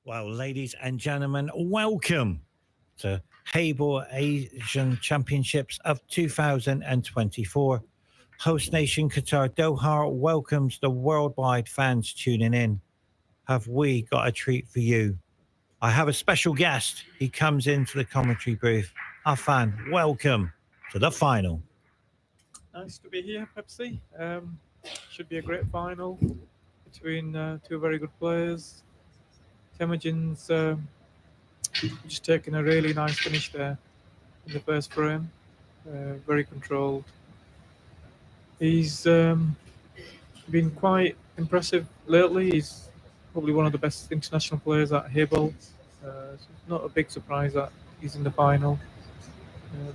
Well, ladies and gentlemen, welcome to Hable Asian Championships of 2024. Host nation Qatar Doha welcomes the worldwide fans tuning in. Have we got a treat for you? I have a special guest. He comes into the commentary booth. Afan, welcome to the final. Nice to be here, Pepsi. Should be a great final between two very good players. Temujin's just taken a really nice finish there in the first frame. Very controlled. He's been quite impressive lately. He's probably one of the best international players at Hable. So it's not a big surprise that he's in the final.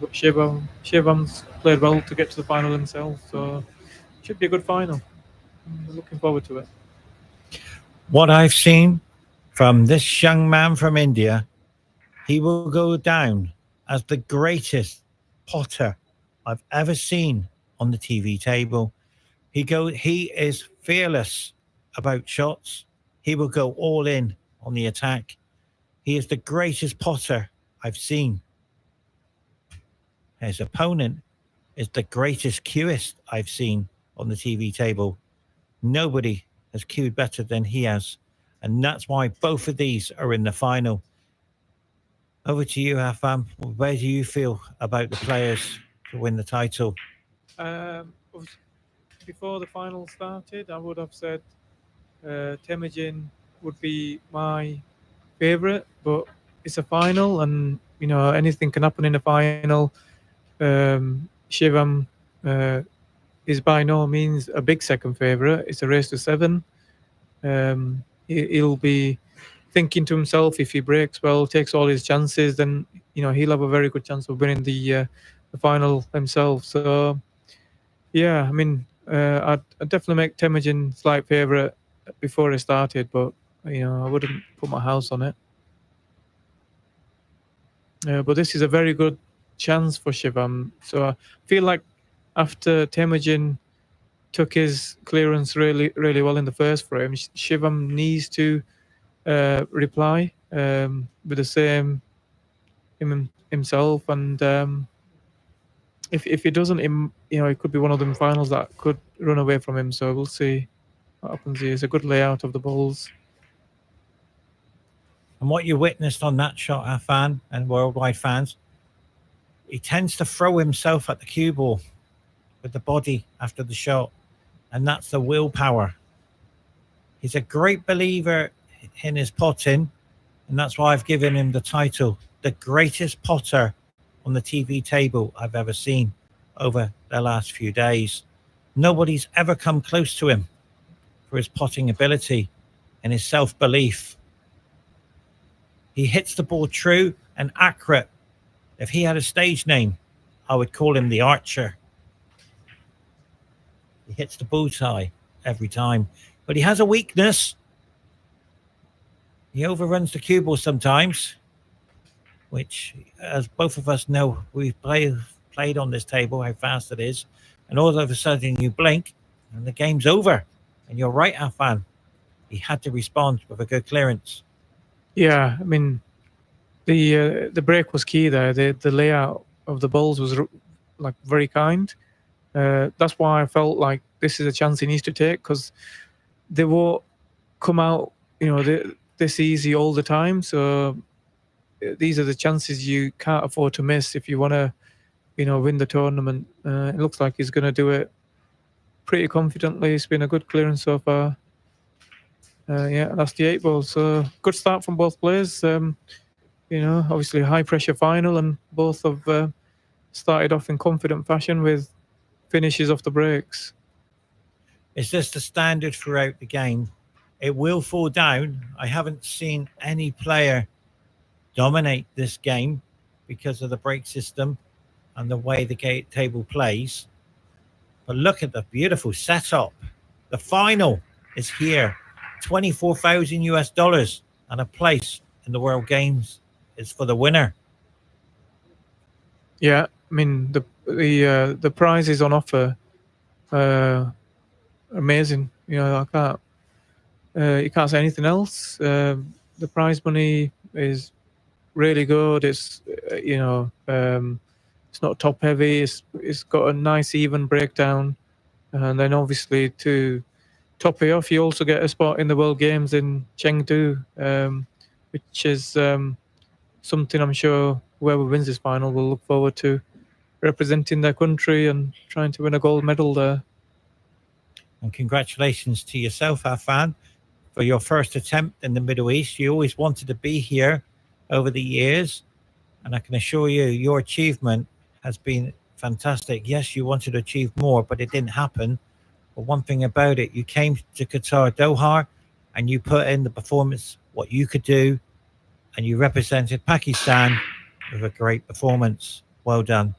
But 𝗔𝘀𝗶𝗆's played well to get to the final himself, so it should be a good final. I'm looking forward to it. What I've seen from this young man from India, he will go down as the greatest potter I've ever seen on the TV table. He is fearless about shots. He will go all in on the attack. He is the greatest potter I've seen. His opponent is the greatest cueist I've seen on the TV table. Nobody has cued better than he has. And that's why both of these are in the final. Over to you, Afan. Where do you feel about the players to win the title? Before the final started, I would have said Temujin would be my favorite, but it's a final, and anything can happen in the final. 𝗔𝘀𝗶𝗆 is by no means a big second favorite. It's a race to 7. He'll be thinking to himself, if he breaks well, takes all his chances, then he'll have a very good chance of winning the final himself. So yeah, I mean, I'd definitely make Temujin slight favorite before it started, but I wouldn't put my house on it. But this is a very good chance for 𝗔𝘀𝗶𝗆. So I feel like after Temujin took his clearance really well in the first frame, 𝗔𝘀𝗶𝗆 needs to reply with the same himself, and if he doesn't, it could be one of them finals that could run away from him. So we'll see what happens here. It's a good layout of the balls. And what you witnessed on that shot, Afan, and worldwide fans, he tends to throw himself at the cue ball with the body after the shot, and that's the willpower. He's a great believer in his potting, and that's why I've given him the title, the greatest potter on the TV table I've ever seen over the last few days. Nobody's ever come close to him for his potting ability and his self-belief. He hits the ball true and accurate. If he had a stage name, I would call him the Archer. He hits the bullseye every time. But he has a weakness. He overruns the cue ball sometimes, which, as both of us know, we've played on this table, how fast it is. And all of a sudden you blink and the game's over. And you're right, Afan. He had to respond with a good clearance. Yeah, I mean, the break was key there. The layout of the balls was like very kind. That's why I felt like this is a chance he needs to take, because they won't come out this easy all the time. So these are the chances you can't afford to miss if you want to win the tournament. It looks like he's going to do it pretty confidently. It's been a good clearance so far. Yeah, that's the 8 ball. So good start from both players. Obviously a high pressure final, and both have started off in confident fashion with finishes off the breaks. Is this the standard throughout the game? It will fall down. I haven't seen any player dominate this game because of the break system and the way the table plays. But look at the beautiful setup. The final is here. $24,000 and a place in the World Games is for the winner. Yeah, I mean the prizes on offer, amazing. I can't you can't say anything else. the prize money is really good. It's it's not top heavy. It's got a nice even breakdown, and then obviously to top it off, you also get a spot in the World Games in Chengdu, which is something I'm sure whoever wins this final will look forward to, representing their country and trying to win a gold medal there. And congratulations to yourself, Afan, for your first attempt in the Middle East. You always wanted to be here over the years, and I can assure you your achievement has been fantastic. Yes, you wanted to achieve more, but it didn't happen. But one thing about it, you came to Qatar, Doha, and you put in the performance, what you could do, and you represented Pakistan with a great performance. Well done.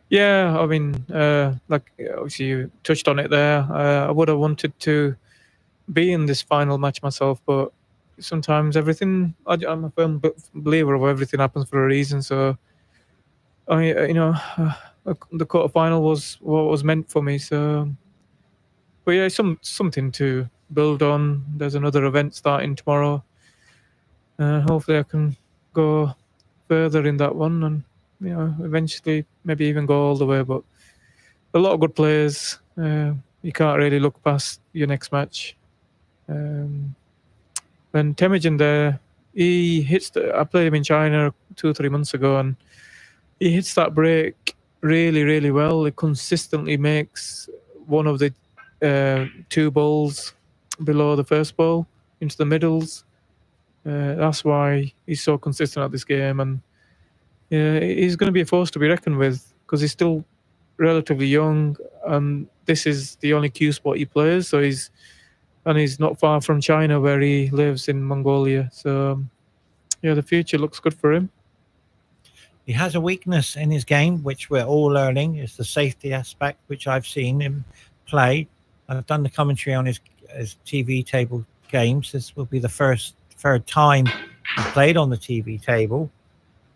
Yeah, I mean, like obviously you touched on it there. I would have wanted to be in this final match myself, but sometimes everything, I'm a firm believer of everything happens for a reason. So, the quarterfinal was what was meant for me. So, but yeah, something to build on. There's another event starting tomorrow. Hopefully, I can go further in that one, and eventually maybe even go all the way. But a lot of good players. You can't really look past your next match. And TEMUUJIN there, he hits. I played him in China 2 or 3 months ago, and he hits that break really, really well. It consistently makes one of the 2 balls below the first ball into the middles. That's why he's so consistent at this game, and he's going to be a force to be reckoned with because he's still relatively young, and this is the only Q spot he plays. So he's not far from China, where he lives in Mongolia. So yeah, the future looks good for him. He has a weakness in his game, which we're all learning, is the safety aspect, which I've seen him play. I've done the commentary on his TV table games. This will be the third time he's played on the TV table.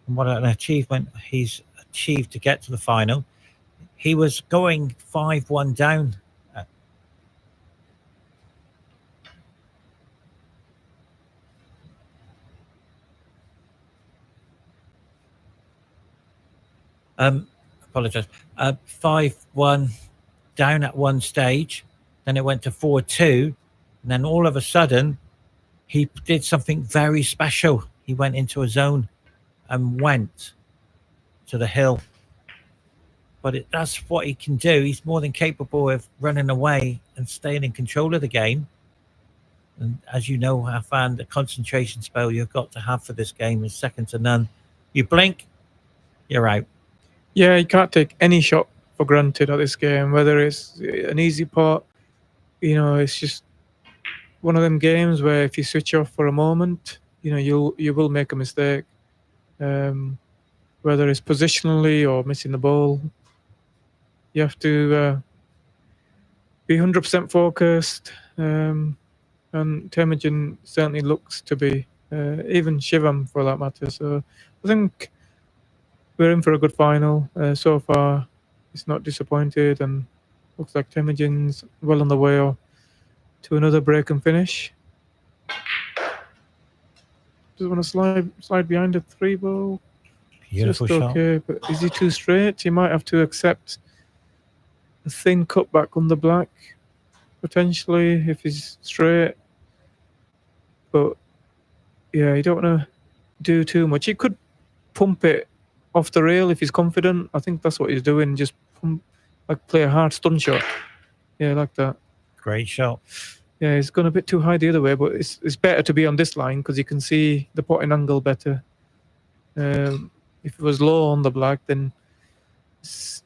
And what an achievement he's achieved to get to the final. He was going 5-1 down. Apologize. 5-1 down at one stage. Then it went to 4-2. And then all of a sudden, he did something very special. He went into a zone and went to the hill. But that's what he can do. He's more than capable of running away and staying in control of the game. And as you know, Afan, the concentration spell you've got to have for this game is second to none. You blink, you're out. Yeah, you can't take any shot for granted at this game, whether it's an easy pot. It's just one of them games where if you switch off for a moment, you will make a mistake. Whether it's positionally or missing the ball, you have to be 100% focused. And TEMUUJIN certainly looks to be, even SHIVAM for that matter. So I think we're in for a good final. So far, it's not disappointed, and looks like TEMUUJIN's well on the way to another break and finish. Just want to slide behind the 3 ball. Beautiful just shot. Okay, but is he too straight? He might have to accept a thin cutback on the black, potentially, if he's straight. But yeah, you don't want to do too much. He could pump it off the rail if he's confident. I think that's what he's doing. Just play a hard stun shot. Yeah, like that. Great shot. Yeah, it's gone a bit too high the other way, but it's better to be on this line because you can see the potting angle better. If it was low on the black, then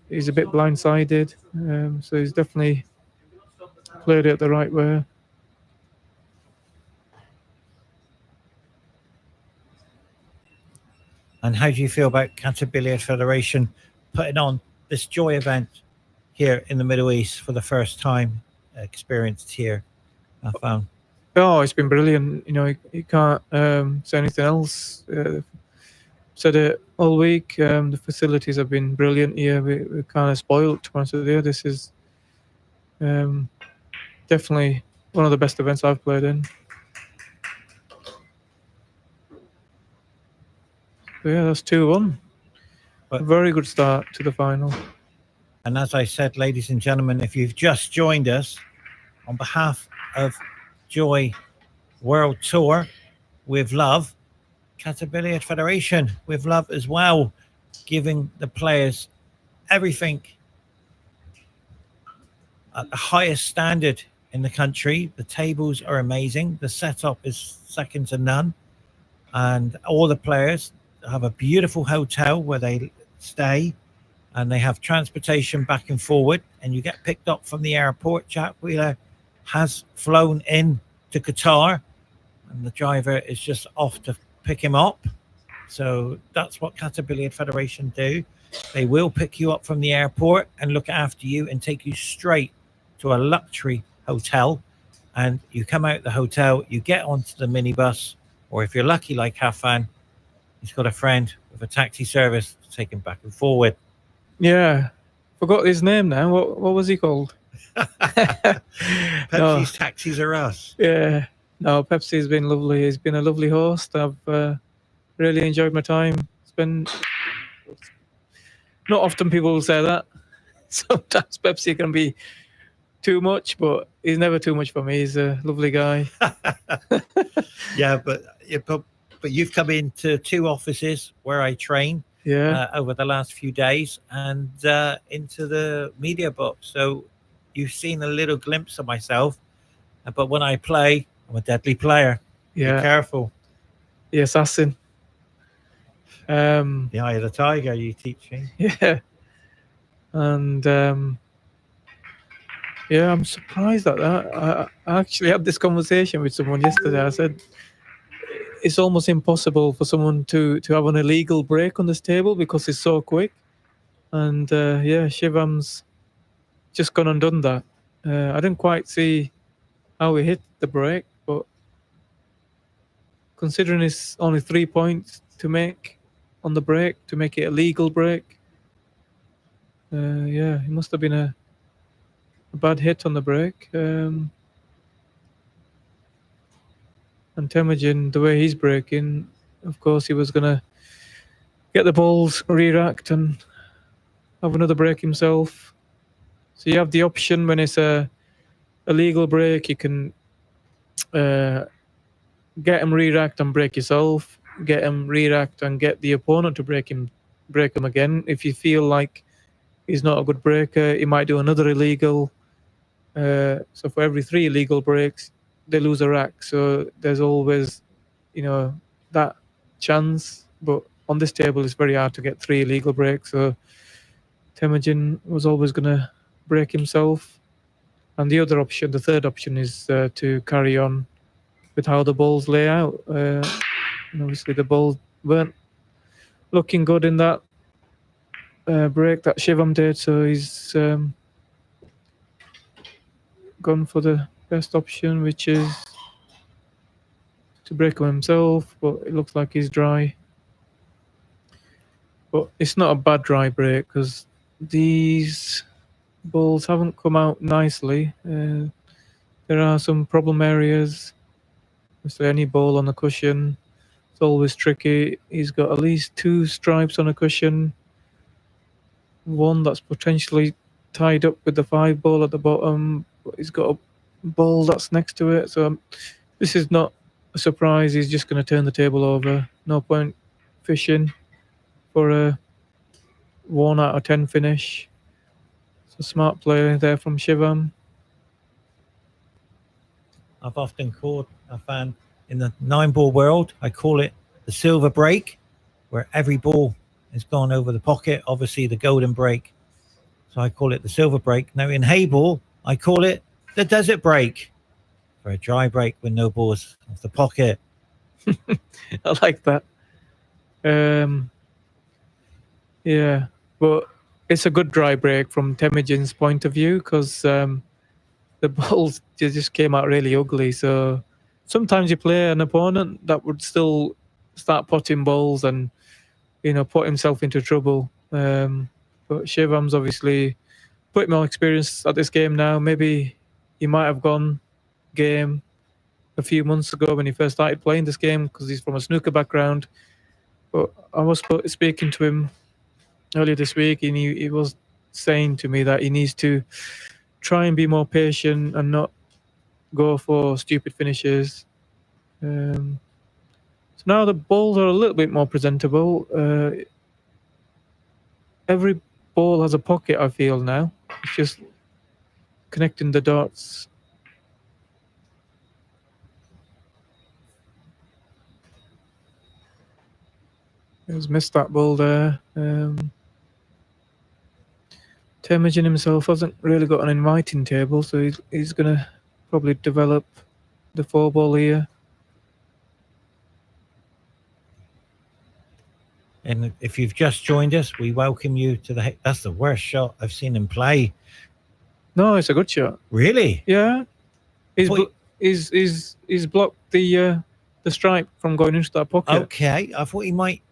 he's a bit blindsided. So he's definitely played it the right way. And how do you feel about Qiantan Billiard Federation putting on this joy event here in the Middle East for the first time experienced here? I found. Oh, it's been brilliant. You can't say anything else. Said it all week. The facilities have been brilliant here. We're kind of spoiled, to be honest with you. This is definitely one of the best events I've played in. Yeah, that's 2-1. But- Very good start to the final. And as I said, ladies and gentlemen, if you've just joined us, on behalf of Joy World Tour with Love, 𝗔𝗶𝗆 Federation with Love as well, giving the players everything at the highest standard in the country. The tables are amazing. The setup is second to none. And all the players have a beautiful hotel where they stay, and they have transportation back and forward, and you get picked up from the airport. Jack Wheeler has flown in to Qatar, and the driver is just off to pick him up. So that's what 𝗔𝗶𝗆 Federation do. They will pick you up from the airport and look after you and take you straight to a luxury hotel. And you come out the hotel, you get onto the minibus, or if you're lucky like Hafan, he's got a friend with a taxi service to take him back and forward. Yeah, forgot his name now. What was he called? Pepsi's Taxis Are Us. Yeah, no, Pepsi's been lovely. He's been a lovely host. I've really enjoyed my time. It's been not often people will say that. Sometimes Pepsi can be too much, but he's never too much for me. He's a lovely guy. Yeah, but you've come into 2 offices where I train. Yeah, Over the last few days, and into the media box. So you've seen a little glimpse of myself. But when I play, I'm a deadly player. yeah. Be careful. The assassin. The eye of the tiger, you teach me. Yeah. And yeah, I'm surprised at that. I actually had this conversation with someone yesterday. I said, it's almost impossible for someone to have an illegal break on this table because it's so quick. And yeah, Shivam's just gone and done that. I didn't quite see how he hit the break, but considering it's only 3 points to make on the break, to make it a legal break, yeah, it must have been a bad hit on the break. And Temujin, the way he's breaking, of course, he was going to get the balls re-racked and have another break himself. So you have the option when it's a legal break, you can get him re-racked and break yourself, get him re-racked and get the opponent to break him again. If you feel like he's not a good breaker, he might do another illegal. So for every 3 illegal breaks, they lose a rack. So there's always, that chance. But on this table, it's very hard to get 3 illegal breaks. So Temujin was always going to break himself. And the other option, the third option, is to carry on with how the balls lay out. And obviously, the balls weren't looking good in that break that Shivam did. So he's gone for the best option, which is to break him himself, but it looks like he's dry. But it's not a bad dry break because these balls haven't come out nicely. There are some problem areas. Obviously, any ball on the cushion, it's always tricky. He's got at least 2 stripes on a cushion. One that's potentially tied up with the 5 ball at the bottom, but he's got a ball that's next to it. So this is not a surprise. He's just going to turn the table over. No point fishing for a 1 out of 10 finish. It's a smart play there from Shivam. I've often called a fan in the 9-ball world, I call it the silver break, where every ball has gone over the pocket, obviously the golden break. So I call it the silver break. Now in Hayball, I call it the desert break, for a dry break with no balls off the pocket. I like that. Yeah, but it's a good dry break from Temujin's point of view because the balls just came out really ugly. So sometimes you play an opponent that would still start potting balls and put himself into trouble. But Shivam's obviously put more experience at this game now. Maybe he might have gone game a few months ago when he first started playing this game because he's from a snooker background. But I was speaking to him earlier this week, and he was saying to me that he needs to try and be more patient and not go for stupid finishes. So now the balls are a little bit more presentable. Every ball has a pocket, I feel now. It's just connecting the dots. He's missed that ball there. Temujin himself hasn't really got an inviting table, so he's going to probably develop the 4-ball here. And if you've just joined us, we welcome you to the... That's the worst shot I've seen him play. No, it's a good shot. Really? Yeah. He's blocked the stripe from going into that pocket. Okay, I thought he might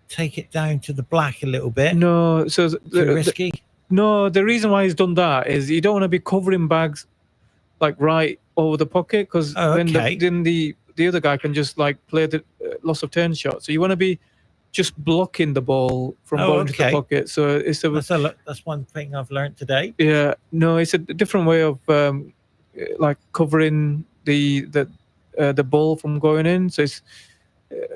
take it down to the black a little bit. No, so Too risky. No, the reason why he's done that is you don't want to be covering bags like right over the pocket, because then the other guy can just like play the loss of turn shot. So you want to be just blocking the ball from going to the pocket. So it's that's one thing I've learned today. Yeah, no, it's a different way of like covering the ball from going in. So it's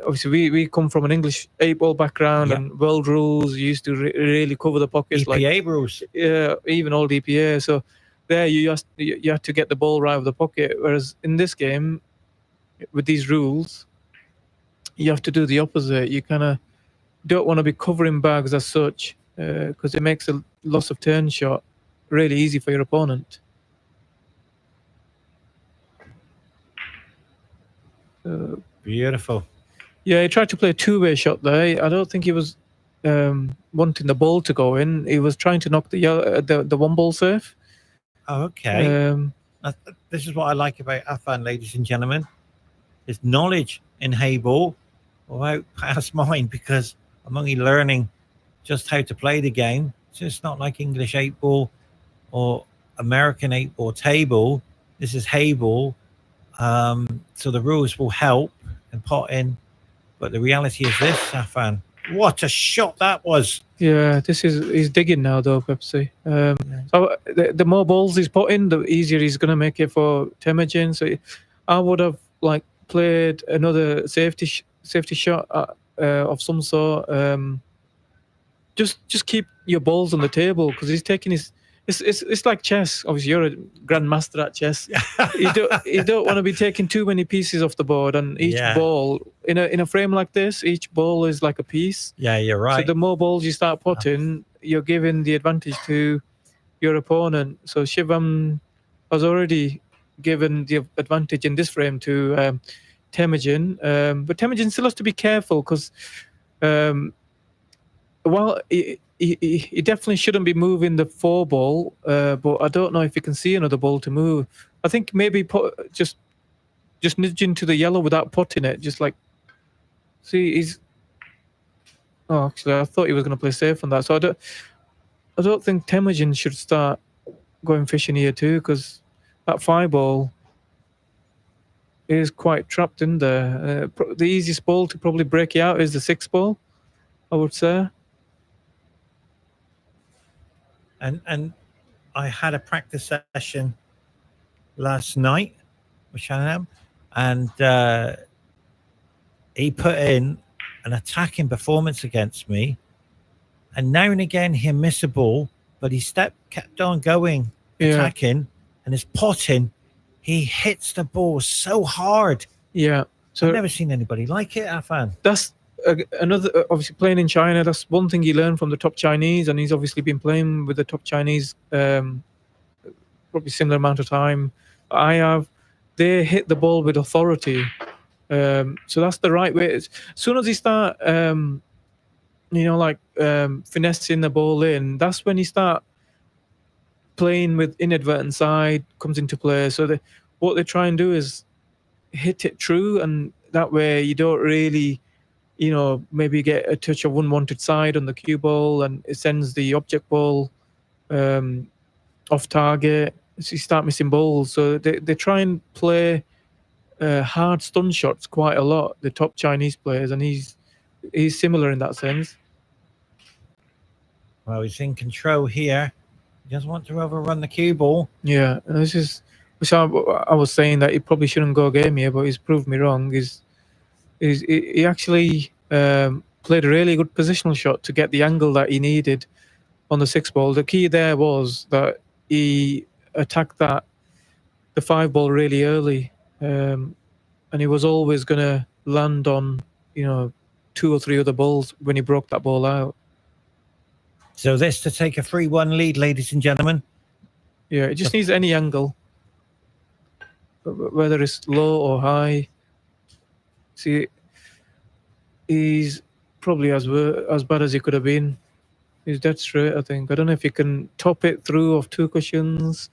obviously we come from an English 8-ball background, and world rules used to really cover the pockets. EPA rules. Yeah, even old EPA. So there you have to get the ball right of the pocket. Whereas in this game, with these rules, you have to do the opposite. You kind of don't want to be covering bags as such, because it makes a loss of turn shot really easy for your opponent. Beautiful. Yeah, he tried to play a 2-way shot there. I don't think he was wanting the ball to go in. He was trying to knock the 1-ball safe. Oh, okay. This is what I like about Afan, ladies and gentlemen. His knowledge in Hayball will outpass mine, because I'm only learning just how to play the game. So it's not like English 8-ball or American 8-ball table. This is Hayball. So the rules will help and pot in. But the reality is this, Afan. What a shot that was. Yeah, he's digging now though, Pepsi. So the more balls he's put in, the easier he's going to make it for Temujin. So I would have like played another safety shot of some sort. Just keep your balls on the table, because he's taking his... It's like chess. Obviously, you're a grandmaster at chess. You don't want to be taking too many pieces off the board, and each ball in a frame like this, each ball is like a piece. Yeah, you're right. So the more balls you start putting, you're giving the advantage to your opponent. So Shivam has already given the advantage in this frame to Temujin, but Temujin still has to be careful, because while he definitely shouldn't be moving the 4-ball, but I don't know if he can see another ball to move. I think maybe just nudging to the yellow without putting it, just like... See, he's... Oh, actually, I thought he was going to play safe on that. So I don't think Temujin should start going fishing here too, because that 5-ball is quite trapped in there. The easiest ball to probably break it out is the 6-ball, I would say. And I had a practice session last night with Shannon, and he put in an attacking performance against me, and now and again he'll miss a ball, but he kept on going, attacking, and his potting, he hits the ball so hard. Yeah, so I've never seen anybody like it, Afan. That's another, obviously playing in China, that's one thing he learned from the top Chinese, and he's obviously been playing with the top Chinese probably similar amount of time I have. They hit the ball with authority, so that's the right way. As soon as he start finessing the ball in, that's when he start playing with inadvertent side comes into play. So what they try and do is hit it true, and that way you don't really maybe get a touch of unwanted side on the cue ball, and it sends the object ball off target. So you start missing balls. So they try and play hard stun shots quite a lot, the top Chinese players, and he's he's similar in that sense. Well, he's in control here. He doesn't want to overrun the cue ball. Yeah, and this is which I was saying that he probably shouldn't go game here, but he's proved me wrong. He actually played a really good positional shot to get the angle that he needed on the 6 ball. The key there was that he attacked the 5 ball really early, and he was always going to land on 2 or 3 other balls when he broke that ball out. So this to take a 3-1 lead, ladies and gentlemen. Yeah, it just needs any angle, whether it's low or high. See, he's probably as bad as he could have been. He's dead straight, I think. I don't know if he can top it through off 2 cushions.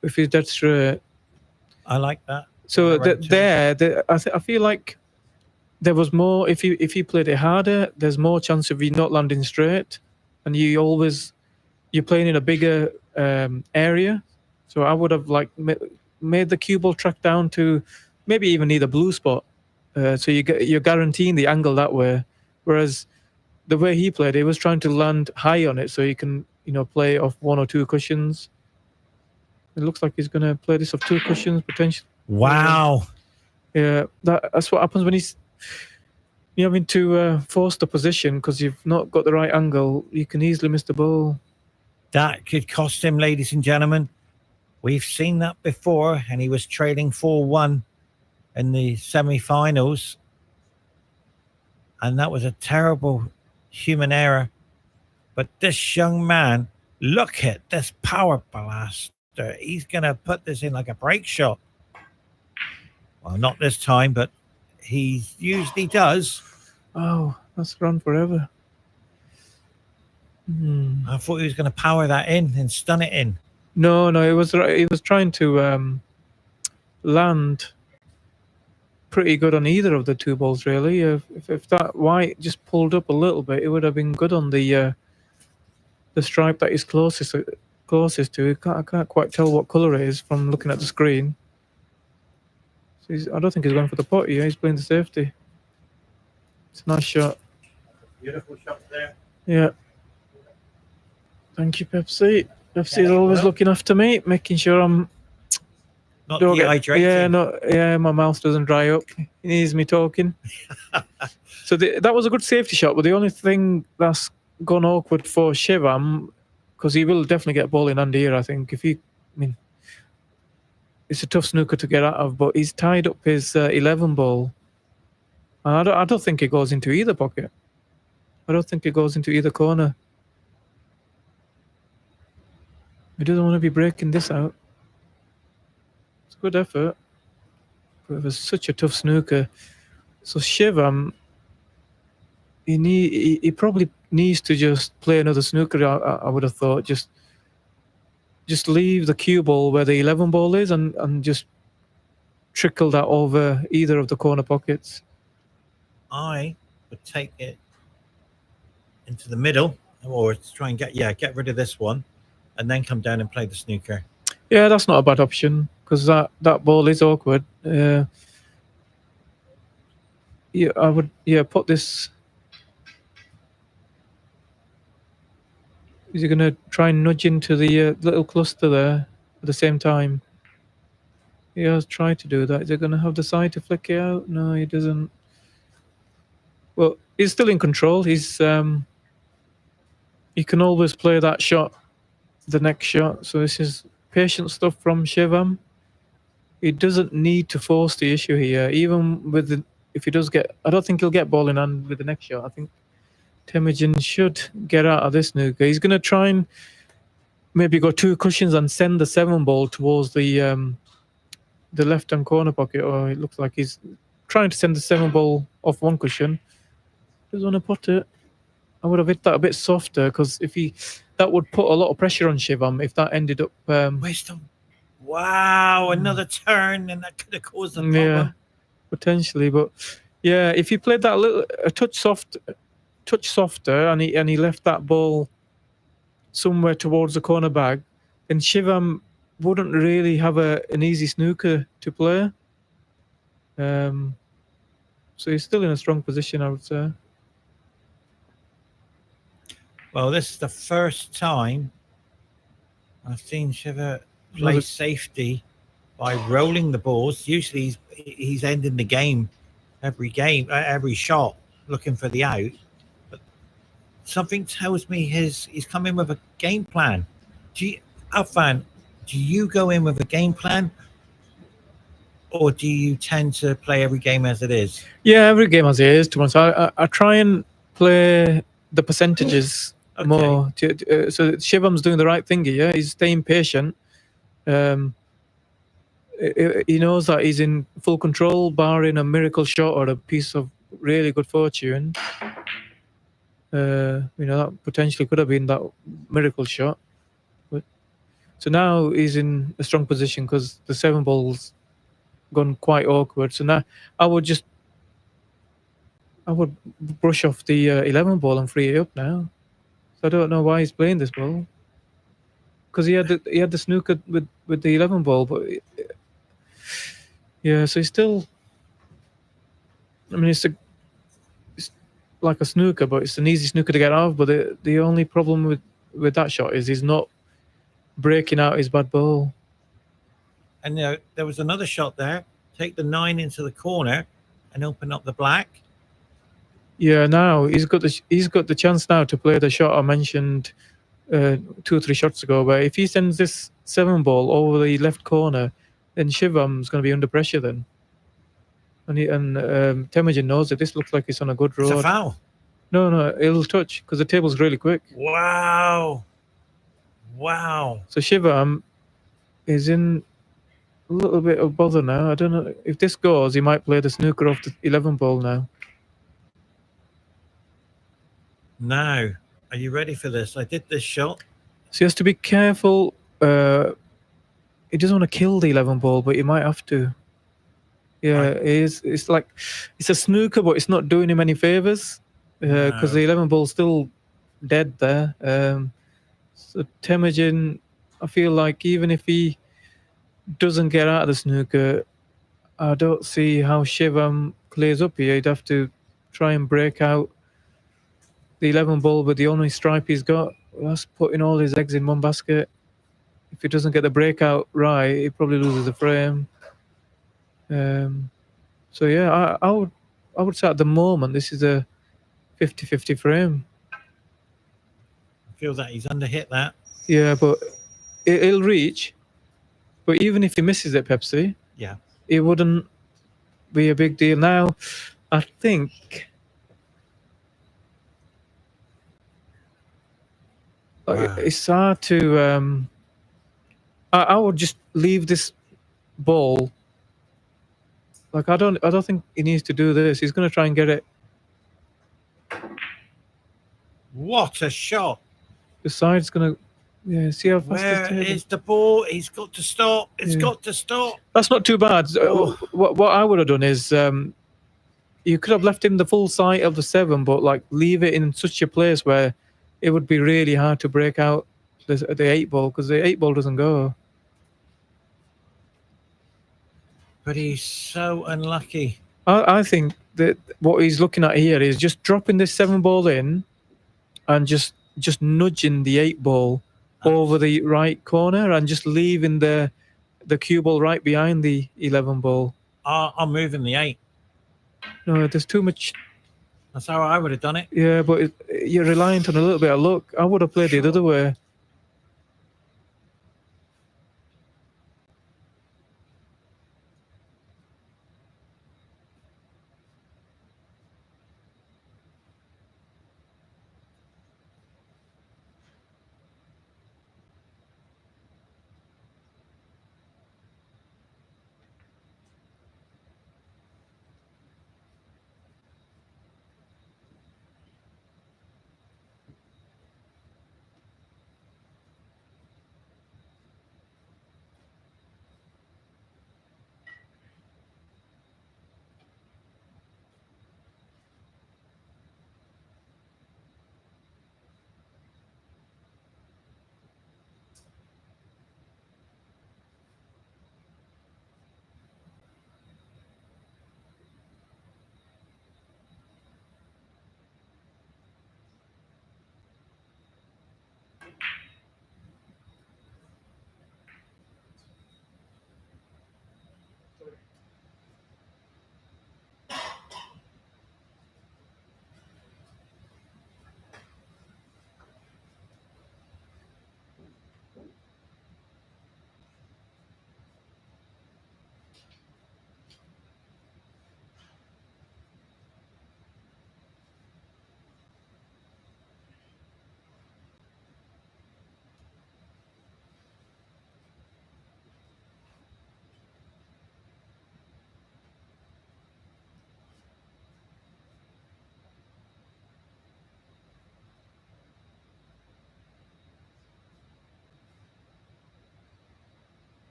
If he's dead straight, I like that. so I feel like there was more. If he played it harder, there's more chance of you not landing straight, and you're playing in a bigger area. So I would have made the cue ball track down to maybe even need a blue spot. So you're guaranteeing the angle that way. Whereas the way he played, he was trying to land high on it so he can play off 1 or 2 cushions. It looks like he's going to play this off 2 cushions potentially. Wow. Yeah, that's what happens when you're having to force the position because you've not got the right angle. You can easily miss the ball. That could cost him, ladies and gentlemen. We've seen that before, and he was trailing 4-1 in the semi-finals. And that was a terrible human error. But this young man, look at this power blaster. He's going to put this in like a break shot. Well, not this time, but he usually does. Oh, that's run forever. I thought he was going to power that in and stun it in. No, he was trying to land pretty good on either of the 2 balls, really. If that white just pulled up a little bit, it would have been good on the stripe that is closest to. I can't quite tell what colour it is from looking at the screen. So I don't think he's going for the pot here. He's playing the safety. It's a nice shot. Beautiful shot there. Yeah. Thank you, Pepsi. Pepsi's always looking after me, making sure I'm not dehydrated. My mouth doesn't dry up. He needs me talking. So that was a good safety shot, but the only thing that's gone awkward for Shivam, because he will definitely get ball in hand here, I think. It's a tough snooker to get out of, but he's tied up his 11 ball. And I don't think it goes into either pocket. I don't think it goes into either corner. He doesn't want to be breaking this out. It's a good effort. But it was such a tough snooker. So Shivam, he probably needs to just play another snooker, I would have thought. Just leave the cue ball where the 11 ball is and just trickle that over either of the corner pockets. I would take it into the middle, or try and get rid of this one, and then come down and play the snooker. Yeah, that's not a bad option because that ball is awkward. I would put this. Is he going to try and nudge into the little cluster there at the same time? He has tried to do that. Is he going to have the side to flick it out? No, he doesn't. Well, he's still in control. He can always play that shot, the next shot. So this is patient stuff from Shivam. He doesn't need to force the issue here. Even if he does get, I don't think he'll get ball in hand with the next shot. I think Temujin should get out of this snooker. He's going to try and maybe go 2 cushions and send the 7 ball towards the left-hand corner pocket. Or it looks like he's trying to send the 7 ball off 1 cushion. Doesn't want to put it. I would have hit that a bit softer because that would put a lot of pressure on Shivam if that ended up. Wisdom. Wow, another turn, and that could have caused a problem. Yeah, potentially, but yeah, if he played that a touch softer, and he left that ball somewhere towards the corner bag, then Shivam wouldn't really have an easy snooker to play. So he's still in a strong position, I would say. Well, this is the first time I've seen Shiva play safety by rolling the balls. Usually he's ending the game, every shot, looking for the out. But something tells me he's come in with a game plan. Alfan, do you go in with a game plan, or do you tend to play every game as it is? Yeah, every game as it is. To be honest, I try and play the percentages more. So Shivam's doing the right thing here. He's staying patient. He knows that he's in full control, barring a miracle shot or a piece of really good fortune. That potentially could have been that miracle shot. But so now he's in a strong position because the 7 ball's gone quite awkward. So now I would brush off the 11 ball and free it up now. So I don't know why he's playing this ball. Because he had the snooker with the 11 ball, but yeah, so he's still. I mean, it's like a snooker, but it's an easy snooker to get off. But the only problem with that shot is he's not breaking out his bad ball. And there was another shot there. Take the 9 into the corner and open up the black. Yeah, now he's got the chance now to play the shot I mentioned 2 or 3 shots ago. Where if he sends this 7 ball over the left corner, then Shivam's going to be under pressure then. And Temujin knows that this looks like it's on a good road. It's a foul. No, it'll touch because the table's really quick. Wow. So Shivam is in a little bit of bother now. I don't know if this goes. He might play the snooker off the 11 ball now. Now, are you ready for this? I did this shot. So he has to be careful. He doesn't want to kill the 11 ball, but he might have to. Yeah, it's like it's a snooker, but it's not doing him any favors because the 11 ball's still dead there. So Temujin, I feel like even if he doesn't get out of the snooker, I don't see how Shivam plays up here. He'd have to try and break out the 11 ball, but the only stripe he's got. That's putting all his eggs in one basket. If he doesn't get the breakout right, he probably loses the frame. So yeah, I would say at the moment this is a 50-50 frame. I feel that he's underhit that. Yeah, but it'll reach. But even if he misses it, Pepsi, yeah, it wouldn't be a big deal. Now, I think it's hard to. I would just leave this ball. Like I don't think he needs to do this. He's going to try and get it. What a shot! The side's going to. Yeah, see how fast Where is the ball? He's got to stop. It's got to stop. That's not too bad. What I would have done is you could have left him the full sight of the 7, but like leave it in such a place where it would be really hard to break out the 8 ball because the 8 ball doesn't go. But he's so unlucky. I think that what he's looking at here is just dropping this 7 ball in and just nudging the 8 ball over the right corner and just leaving the cue ball right behind the 11 ball. I'm moving the 8. No, there's too much. That's how I would have done it. Yeah, but you're reliant on a little bit of luck. I would have played it the other way.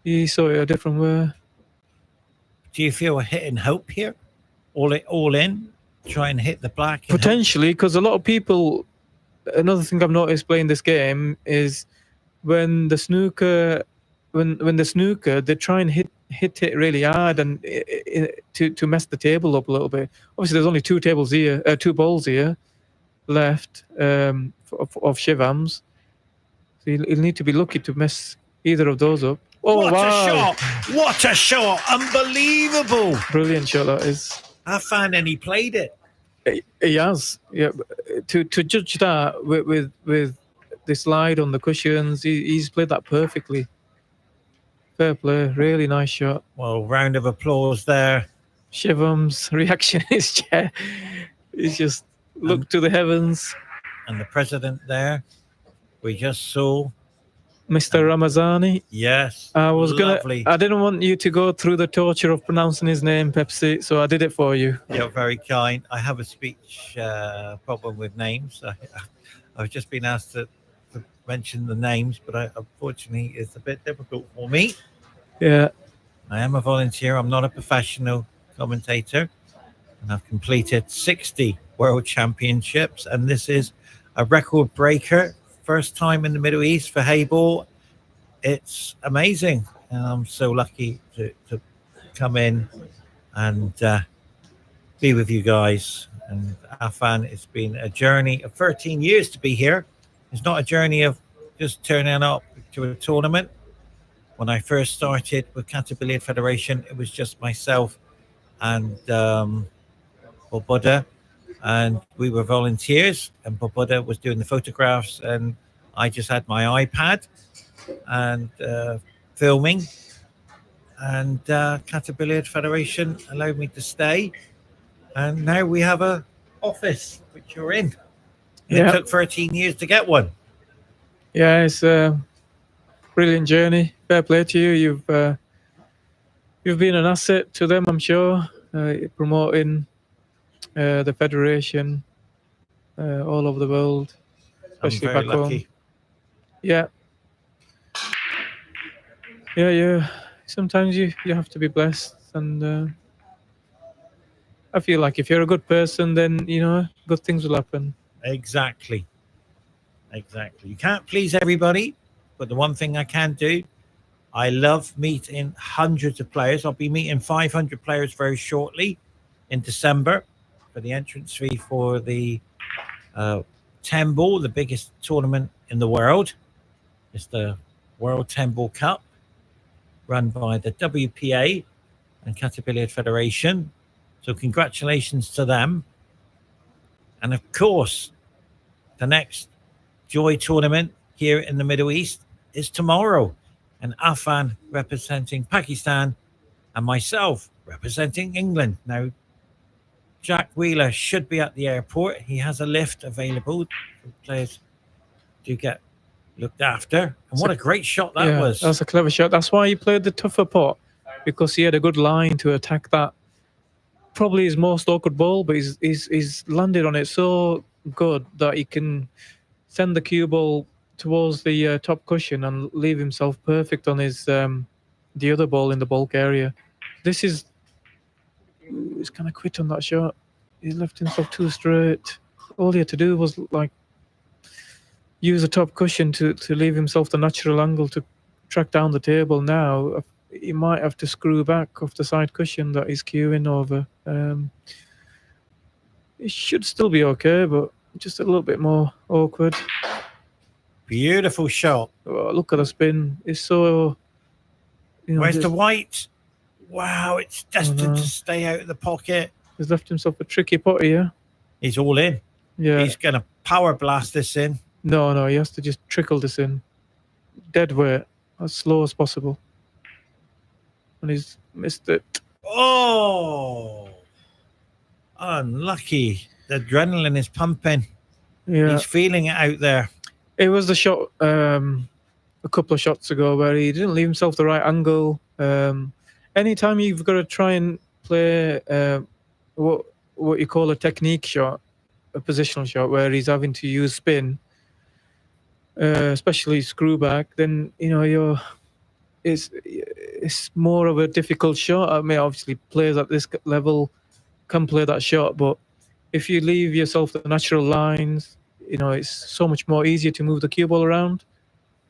He saw it a different way. Do you feel a hitting hope here? All in, try and hit the black. Potentially, because a lot of people. Another thing I've noticed playing this game is when the snooker, they try and hit it really hard and to mess the table up a little bit. Obviously, there's only two balls here left of Shivam's. So he'll need to be lucky to mess either of those up. Oh, what wow. a shot! What a shot! Unbelievable! Brilliant shot that is. I found and he played it. He has, yeah. To judge that with the slide on the cushions, he's played that perfectly. Fair play, really nice shot. Well, round of applause there. Shivam's reaction in his chair. He's just looked to the heavens. And the president there, we just saw. Mr. Ramazani. Yes. I was lovely. I didn't want you to go through the torture of pronouncing his name, Pepsi, so I did it for you. You're very kind. I have a speech problem with names. I've just been asked to mention the names, but unfortunately it's a bit difficult for me. Yeah. I am a volunteer. I'm not a professional commentator. And I've completed 60 World Championships. And this is a record breaker. First time in the Middle East for Hayball. It's amazing. And I'm so lucky to come in and be with you guys. And Afan, it's been a journey of 13 years to be here. It's not a journey of just turning up to a tournament. When I first started with 𝗔𝗶̱ Federation, it was just myself and 𝗔𝗀𝗆, and we were volunteers, and 𝗔𝗀𝗆 was doing the photographs, and I just had my iPad and filming, and 𝗔𝗶̱ Federation allowed me to stay, and now we have a office which you're in. Yeah. It took 13 years to get one. Yeah, it's a brilliant journey. Fair play to you. You've been an asset to them, I'm sure, promoting the federation all over the world, especially I'm very back lucky. home. Yeah. Yeah. Sometimes you have to be blessed, and I feel like if you're a good person, then good things will happen. Exactly. You can't please everybody, but the one thing I can do, I love meeting hundreds of players. I'll be meeting 500 players very shortly in December for the entrance fee for the 𝗔𝗀𝗆𝗆𝗆𝗆, the biggest tournament in the world. It's the World 𝗔𝗆𝗆𝗆 Cup, run by the WPA and 𝗔𝗶̱ Federation. So congratulations to them. And of course, the next Joy tournament here in the Middle East is tomorrow. And Afan representing Pakistan and myself representing England. Now, Jack Wheeler should be at the airport. He has a lift available. Players do get looked after. And what a great shot that was. That's a clever shot. That's why he played the tougher pot, because he had a good line to attack that. Probably his most awkward ball, but he's landed on it so good that he can send the cue ball towards the top cushion and leave himself perfect on his the other ball in the bulk area. He's kind of quit on that shot. He left himself too straight. All he had to do was use the top cushion to leave himself the natural angle to track down the table. Now he might have to screw back off the side cushion that he's cueing over. It should still be okay, but just a little bit more awkward. Beautiful shot. Oh, look at the spin. It's so. Where's the white? Wow, it's destined no. to stay out of the pocket. He's left himself a tricky pot here. He's all in. Yeah. He's going to power blast this in. No, he has to just trickle this in. Dead weight, as slow as possible. And he's missed it. Oh, unlucky. The adrenaline is pumping. Yeah. He's feeling it out there. It was the shot a couple of shots ago where he didn't leave himself the right angle. Anytime you've got to try and play what you call a technique shot, a positional shot, where he's having to use spin, especially screw back, then it's more of a difficult shot. I mean, obviously players at this level can play that shot, but if you leave yourself the natural lines, it's so much more easier to move the cue ball around.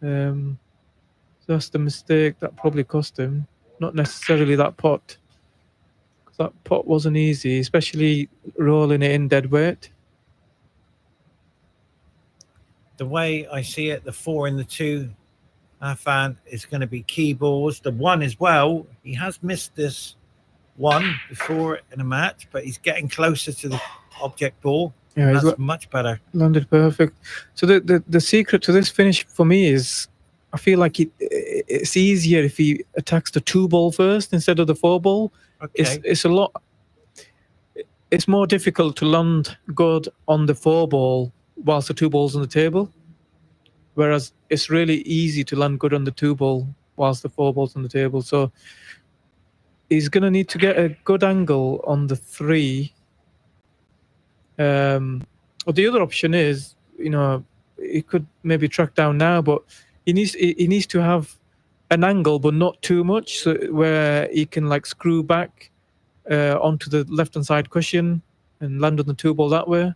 That's the mistake that probably cost him, not necessarily that pot. That pot wasn't easy, especially rolling it in dead weight. The way I see it, the 4 and the 2, Afan, is going to be key balls. The 1 as well. He has missed this 1 before in a match, but he's getting closer to the object ball. Yeah, that's much better. Landed perfect. So the secret to this finish for me is, I feel like it's easier if he attacks the 2 ball first instead of the 4 ball. Okay. It's more difficult to land good on the 4 ball whilst the 2 ball's on the table, whereas it's really easy to land good on the 2 ball whilst the 4 ball's on the table. So he's going to need to get a good angle on the 3. Or the other option is, he could maybe track down now, but he needs to have an angle, but not too much, so where he can like screw back onto the left-hand side cushion and land on the 2 ball that way.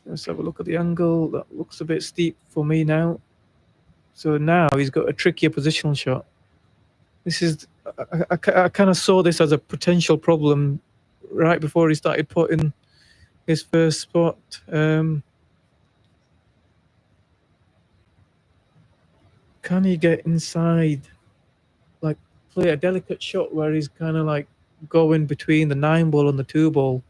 Let's have a look at the angle. That looks a bit steep for me now. So now he's got a trickier positional shot. This is, I kind of saw this as a potential problem right before he started putting his first spot. Can he get inside, like play a delicate shot where he's kind of like going between the 9 ball and the 2 ball?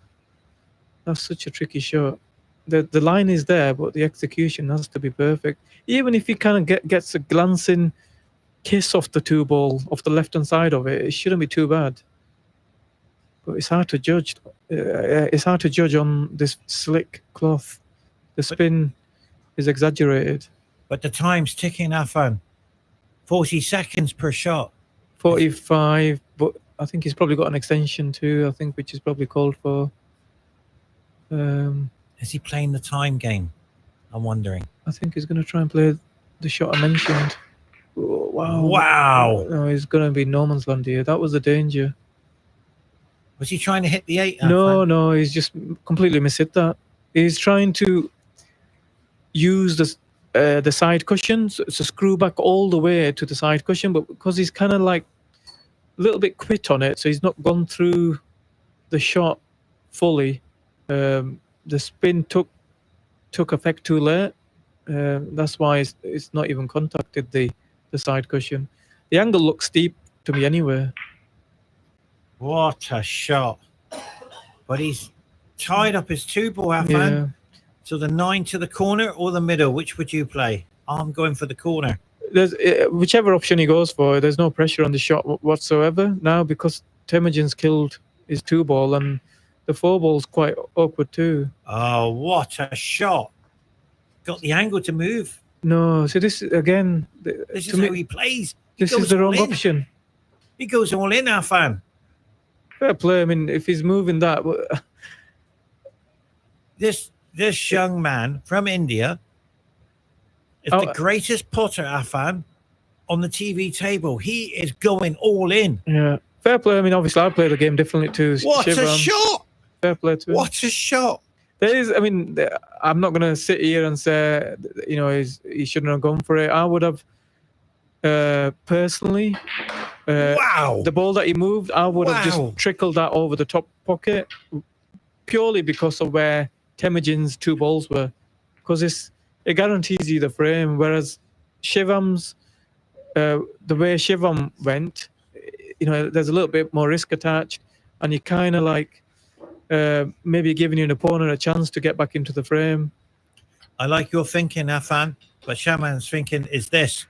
That's such a tricky shot. The line is there, but the execution has to be perfect. Even if he kind of gets a glancing kiss off the 2 ball, off the left-hand side of it, it shouldn't be too bad. But it's hard to judge. It's hard to judge on this slick cloth. The spin is exaggerated. But the time's ticking, Afan. 40 seconds per shot. 45, but I think he's probably got an extension too, I think, which is probably called for. Is he playing the time game? I'm wondering. I think he's going to try and play the shot I mentioned. Oh, wow. Wow. No, he's going to be no man's land here. That was the danger. Was he trying to hit the 8? No, he's just completely mishit that. He's trying to use the side cushion, so screw back all the way to the side cushion, but because he's kind of like a little bit quit on it, so he's not gone through the shot fully. The spin took effect too late. That's why it's not even contacted the side cushion. The angle looks steep to me anyway. What a shot. But he's tied up his 2 ball, Afan. Yeah. So the 9 to the corner or the middle, which would you play? I'm going for the corner. There's whichever option he goes for, there's no pressure on the shot whatsoever now, because Temujin's killed his 2 ball and the 4 ball's quite awkward too. Oh, what a shot. Got the angle to move. No, so this again... This is how he plays. This is the wrong option. He goes all in, Afan. Fair play. I mean, if he's moving that... This young man from India is the greatest putter, Afan, on the TV table. He is going all in. Yeah. Fair play. I mean, obviously, I play the game differently too. What a shot! Fair play to him. What a shot! There is, I mean, I'm not going to sit here and say, he shouldn't have gone for it. I would have, personally, the ball that he moved, I would have just trickled that over the top pocket, purely because of where Temujin's 2 balls were. Because it guarantees you the frame. Whereas Shivam's, the way Shivam went, you know, there's a little bit more risk attached, and you kind of like maybe giving your opponent a chance to get back into the frame. I like your thinking, Afan, but Shaman's thinking is this: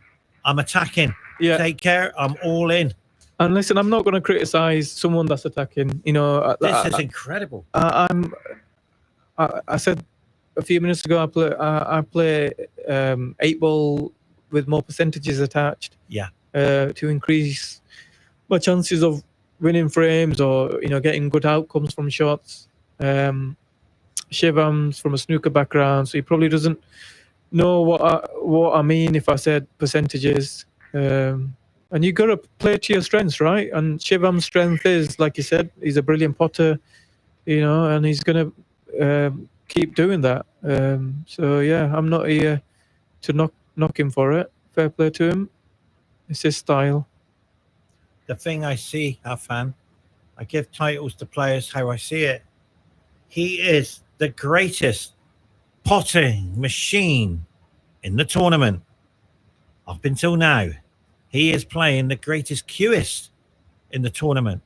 I'm attacking. Yeah. Take care. I'm all in. And listen, I'm not going to criticize someone that's attacking. You know, This is incredible. I said a few minutes ago, I play 8-ball with more percentages attached. Yeah. To increase my chances of winning frames or, you know, getting good outcomes from shots. Shivam's from a snooker background, so he probably doesn't know what I mean if I said percentages. And you got to play to your strengths, right? And Shivam's strength is, like you said, he's a brilliant potter, you know, and he's going to keep doing that. So yeah, I'm not here to knock him for it. Fair play to him. It's his style. The thing I see, Afan, I give titles to players how I see it. He is the greatest potting machine in the tournament. Up until now, he is playing the greatest cueist in the tournament.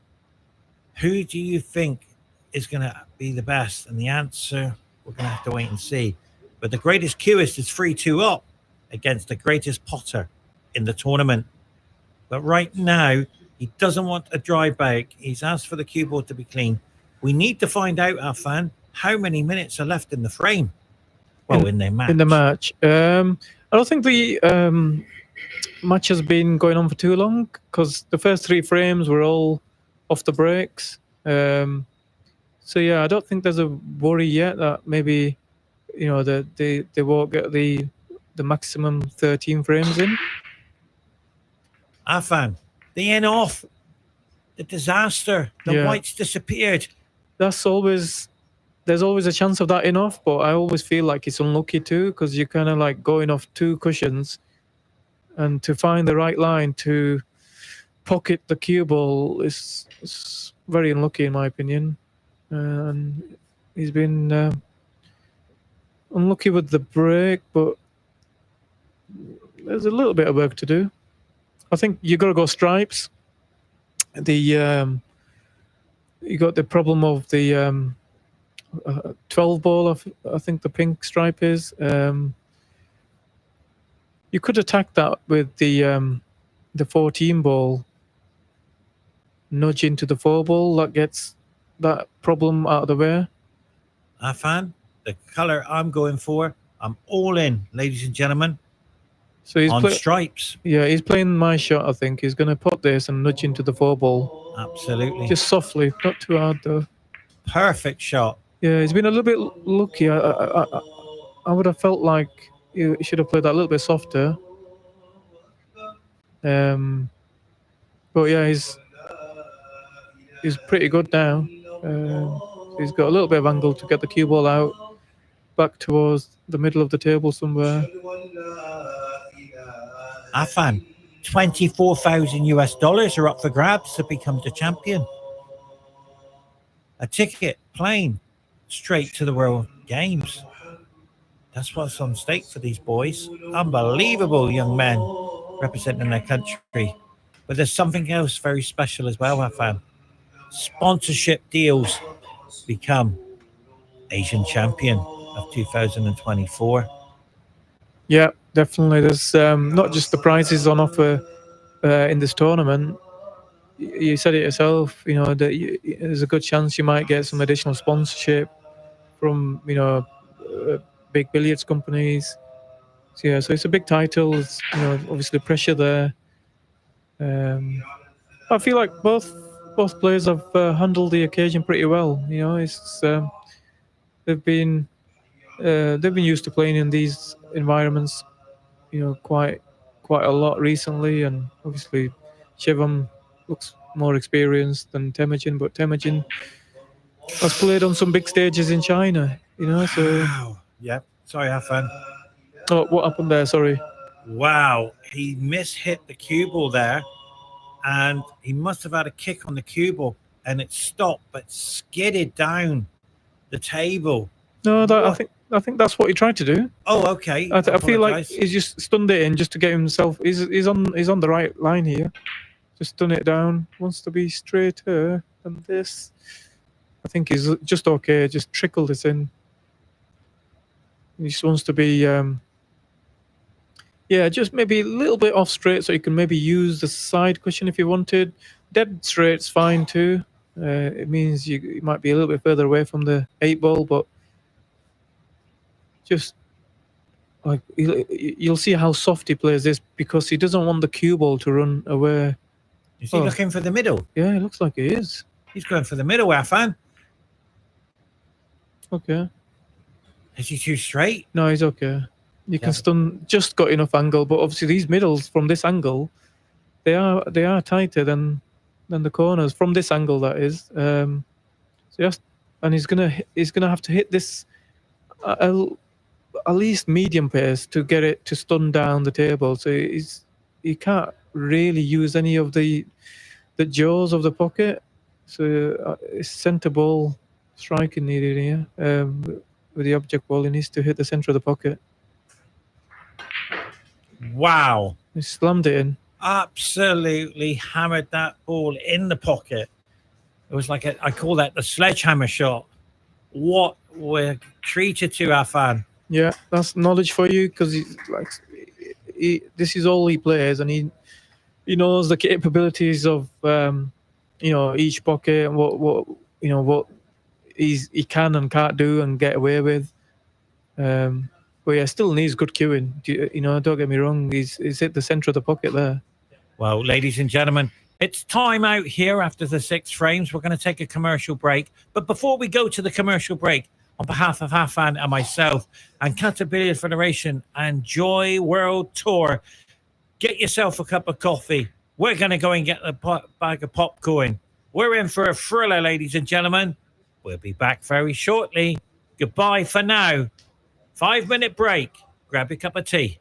Who do you think is going to be the best? And the answer, we're going to have to wait and see. But the greatest cueist is 3-2 up against the greatest potter in the tournament. But right now, he doesn't want a dry bag. He's asked for the cue board to be clean. We need to find out, Afan, how many minutes are left in the frame. Well, in their match. In the match. I don't think the match has been going on for too long, because the first 3 frames were all off the breaks. So yeah, I don't think there's a worry yet that maybe, you know, they won't get the maximum 13 frames in. Afan, the in off, the disaster, the whites disappeared. There's always a chance of that in off, but I always feel like it's unlucky too, because you're kind of like going off 2 cushions, and to find the right line to pocket the cue ball is very unlucky in my opinion. And he's been unlucky with the break, but there's a little bit of work to do. I think you got to go stripes. You got the problem of the 12 ball. I think the pink stripe is. You could attack that with the 14 ball. Nudge into the 4 ball. That gets that problem out of the way. Afan, the color I'm going for, I'm all in, ladies and gentlemen. So he's on stripes. Yeah, he's playing my shot, I think. He's going to put this and nudge into the 4 ball. Absolutely. Just softly, not too hard though. Perfect shot. Yeah, he's been a little bit lucky. I would have felt like he should have played that a little bit softer. But yeah, he's pretty good now. He's got a little bit of angle to get the cue ball out back towards the middle of the table somewhere. Afan, $24,000 are up for grabs to become the champion. A ticket, plane, straight to the World Games. That's what's on stake for these boys. Unbelievable young men representing their country. But there's something else very special as well, Afan. Sponsorship deals become Asian champion of 2024. Yeah, definitely. There's not just the prizes on offer in this tournament. You said it yourself, you know, that there's a good chance you might get some additional sponsorship from, you know, big billiards companies. So yeah, so it's a big title. It's, you know, obviously pressure there. I feel like both players have handled the occasion pretty well. You know, it's they've been used to playing in these environments, you know, quite a lot recently, and obviously Shivam looks more experienced than Temujin, but Temujin has played on some big stages in China, you know. So wow. Yeah, sorry, Afan. Oh, what happened there? Sorry. Wow, he mishit the cue ball there, and he must have had a kick on the cue ball, and it stopped, but skidded down the table. No, What? I think that's what he tried to do. Oh, okay. I feel like apologise. he's just stunned it in just to get himself. He's on the right line here. Just stun it down. Wants to be straighter than this. I think he's just okay. Just trickle this in. He just wants to be, yeah, just maybe a little bit off straight, so you can maybe use the side cushion if you wanted. Dead straight's fine too. It means you might be a little bit further away from the 8-ball, but just like you'll see how soft he plays this, because he doesn't want the cue ball to run away. Is he looking for the middle? Yeah, it looks like he is. He's going for the middle, Afan. Okay. Is he too straight? No, he's okay. You can stun, just got enough angle, but obviously these middles from this angle, they are tighter than the corners from this angle, that is. So just, and he's gonna have to hit this at least medium pace to get it to stun down the table. So he can't really use any of the jaws of the pocket. So it's centre ball striking needed here. With the object ball, he needs to hit the centre of the pocket. Wow. He slammed it in. Absolutely hammered that ball in the pocket. It was like I call that the sledgehammer shot. What we're treated to, Afan. Yeah, that's knowledge for you, because this is all he plays, and he knows the capabilities of each pocket and what he can and can't do and get away with. But yeah, still needs good cueing. Don't get me wrong. He's hit the centre of the pocket there. Well, ladies and gentlemen, it's time out here after the 6 frames. We're going to take a commercial break. But before we go to the commercial break, on behalf of Afan and myself and 𝗔𝘀𝗶𝗆 Federation and Joy World Tour, get yourself a cup of coffee. We're going to go and get a bag of popcorn. We're in for a thriller, ladies and gentlemen. We'll be back very shortly. Goodbye for now. 5-minute break. Grab your cup of tea.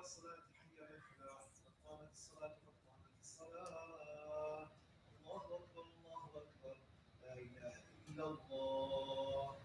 الصلاة حي على الفلاح قد قامت الصلاة قد قامت الصلاة الله أكبر الله أكبر لا إله إلا الله.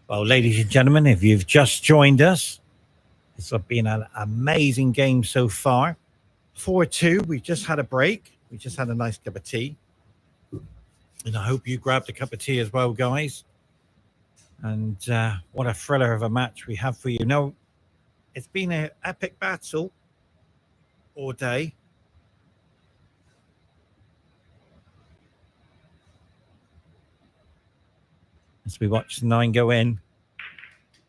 Well, ladies and gentlemen, if you've just joined us, it's been an amazing game so far. 4-2. We just had a break. We just had a nice cup of tea. And I hope you grabbed a cup of tea as well, guys. And what a thriller of a match we have for you. Now, it's been an epic battle all day. As we watch the 9 go in,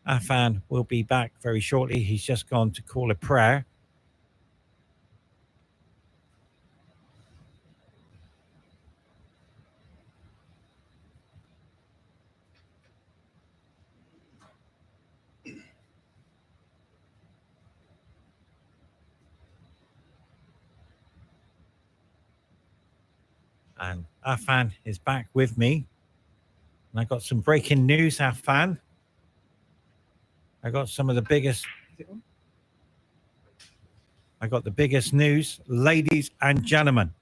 Afan will be back very shortly. He's just gone to call a prayer. And Afan is back with me. And I got some breaking news, Afan. I got some of the biggest. I got the biggest news, ladies and gentlemen,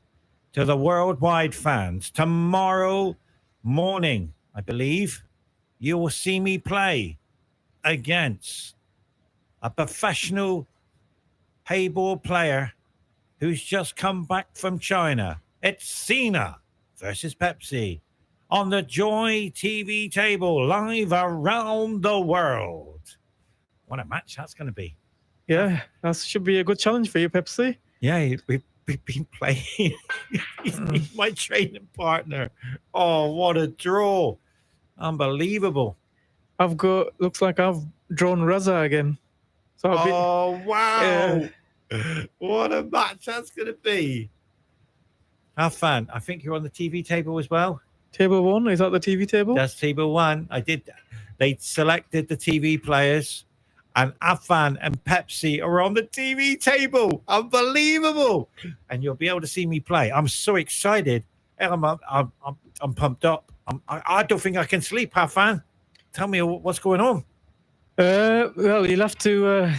to the worldwide fans. Tomorrow morning, I believe, you will see me play against a professional payball player who's just come back from China. It's Cena versus Pepsi on the Joy TV table, live around the world. What a match that's going to be. Yeah, that should be a good challenge for you, Pepsi. Yeah, we've been playing. He's been my training partner. Oh, what a draw. Unbelievable. Looks like I've drawn Raza again. So wow. What a match that's going to be. Afan, I think you're on the TV table as well. Table 1, is that the TV table? That's table 1. They selected the TV players, and Afan and Pepsi are on the TV table. Unbelievable. And you'll be able to see me play. I'm so excited. I'm pumped up. I don't think I can sleep, Afan. Tell me what's going on. Well, you'll have to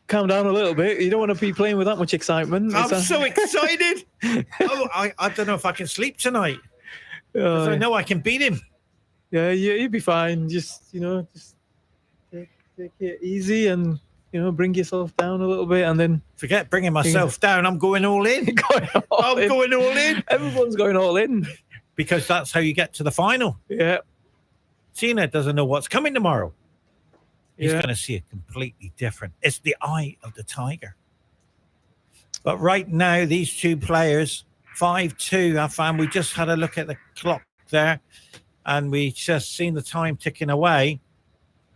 calm down a little bit. You don't want to be playing with that much excitement. I'm so excited. I don't know if I can sleep tonight. Because I know I can beat him. Yeah, you'll be fine. Just take it easy and, bring yourself down a little bit and then... Forget bringing myself down. I'm going all in. Going all in. Everyone's going all in. Because that's how you get to the final. Yeah. Cena doesn't know what's coming tomorrow. He's going to see it completely different. It's the eye of the tiger. But right now, these two players, 5-2, I found we just had a look at the clock there and we just seen the time ticking away.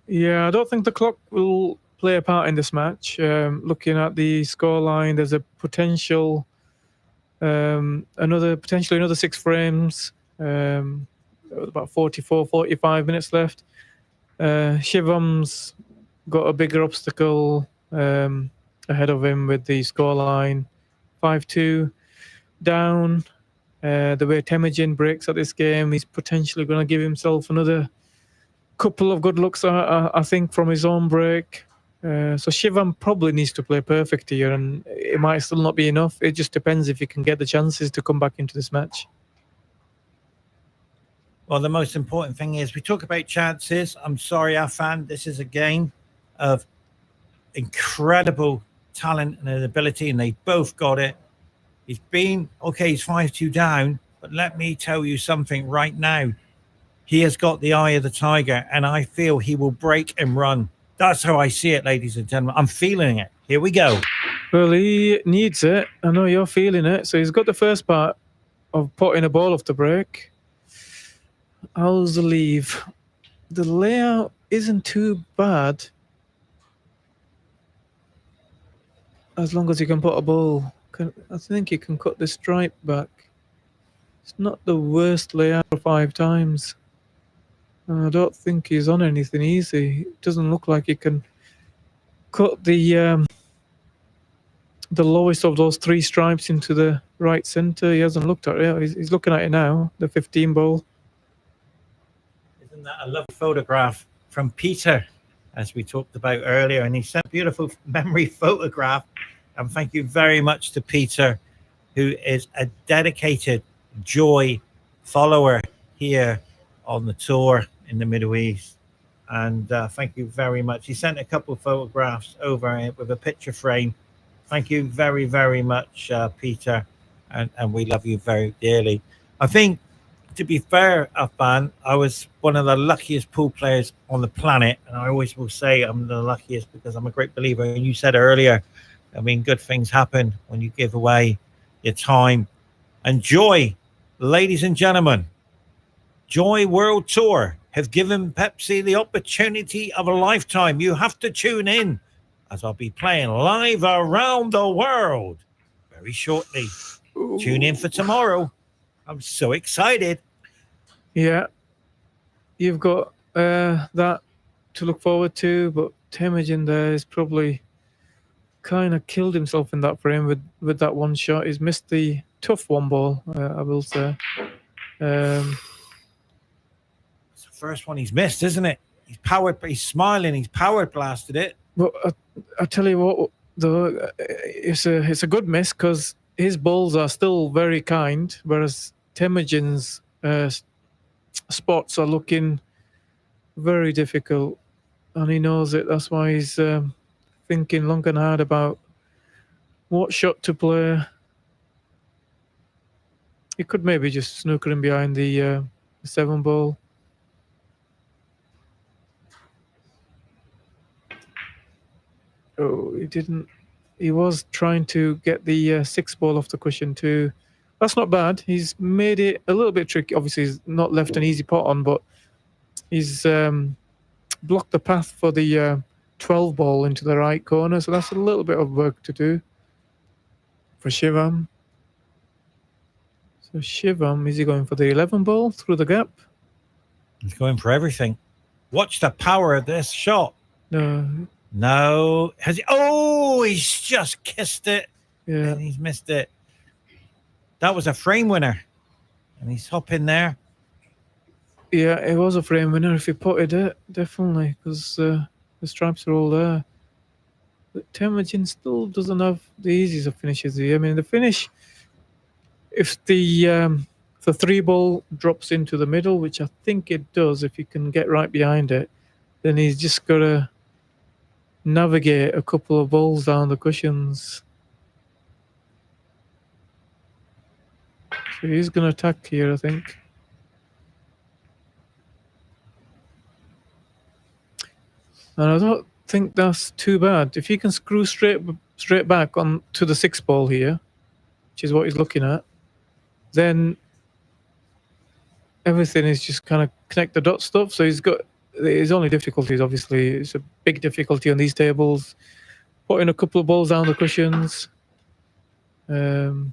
Yeah, I don't think the clock will play a part in this match. Looking at the scoreline, there's a potential, another 6 frames, about 45 minutes left. SHIVAM's got a bigger obstacle ahead of him with the scoreline 5-2 down. The way TEMUUJIN breaks at this game, he's potentially going to give himself another couple of good looks, I think, from his own break. So SHIVAM probably needs to play perfect here, and it might still not be enough. It just depends if he can get the chances to come back into this match. Well, the most important thing is we talk about chances. I'm sorry, Afan, this is a game of incredible talent and ability, and they both got it. He's 5-2 down, but let me tell you something right now. He has got the eye of the tiger, and I feel he will break and run. That's how I see it, ladies and gentlemen. I'm feeling it. Here we go. Well, he needs it. I know you're feeling it. So he's got the first part of putting a ball off the break. How's the leave? The layout isn't too bad. As long as you can put a ball. I think you can cut the stripe back. It's not the worst layout for 5 times. I don't think he's on anything easy. It doesn't look like he can cut the lowest of those 3 stripes into the right center. He hasn't looked at it. He's looking at it now, the 15 ball. Isn't that a lovely photograph from Peter, as we talked about earlier? And he sent a beautiful memory photograph. And thank you very much to Peter, who is a dedicated Joy follower here on the tour in the Middle East. And thank you very much. He sent a couple of photographs over with a picture frame. Thank you very, very much, Peter. And we love you very dearly. I think, to be fair, Afan, I was one of the luckiest pool players on the planet. And I always will say I'm the luckiest because I'm a great believer. And you said earlier, I mean, good things happen when you give away your time. And Joy, ladies and gentlemen, Joy World Tour have given Pepsi the opportunity of a lifetime. You have to tune in as I'll be playing live around the world very shortly. Ooh. Tune in for tomorrow. I'm so excited. Yeah, you've got that to look forward to, but Temujin there is probably kind of killed himself in that frame with that one shot. He's missed the tough one ball, I will say. It's the first one he's missed, isn't it? He's smiling, he's power blasted it. But I tell you what, though, it's a good miss because his balls are still very kind, whereas Temujin's spots are looking very difficult, and he knows it. That's why he's thinking long and hard about what shot to play. He could maybe just snooker in behind the 7 ball. Oh, he didn't. He was trying to get the 6 ball off the cushion too. That's not bad. He's made it a little bit tricky. Obviously, he's not left an easy pot on, but he's blocked the path for the 12 ball into the right corner. So that's a little bit of work to do for Shivam. So Shivam, is he going for the 11 ball through the gap? He's going for everything. Watch the power of this shot. No. Has he? Oh, he's just kissed it. Yeah. And he's missed it. That was a frame winner. And he's hopping there. Yeah, it was a frame winner if he putted it, definitely, because the stripes are all there. But Temujin still doesn't have the easiest of finishes here. I mean, the finish, if the 3 ball drops into the middle, which I think it does, if you can get right behind it, then he's just got to navigate a couple of balls down the cushions. So he's going to attack here, I think. And I don't think that's too bad. If he can screw straight back on to the 6 ball here, which is what he's looking at, then everything is just kind of connect the dot stuff. So he's got his only difficulties, obviously. It's a big difficulty on these tables. Putting a couple of balls down the cushions. So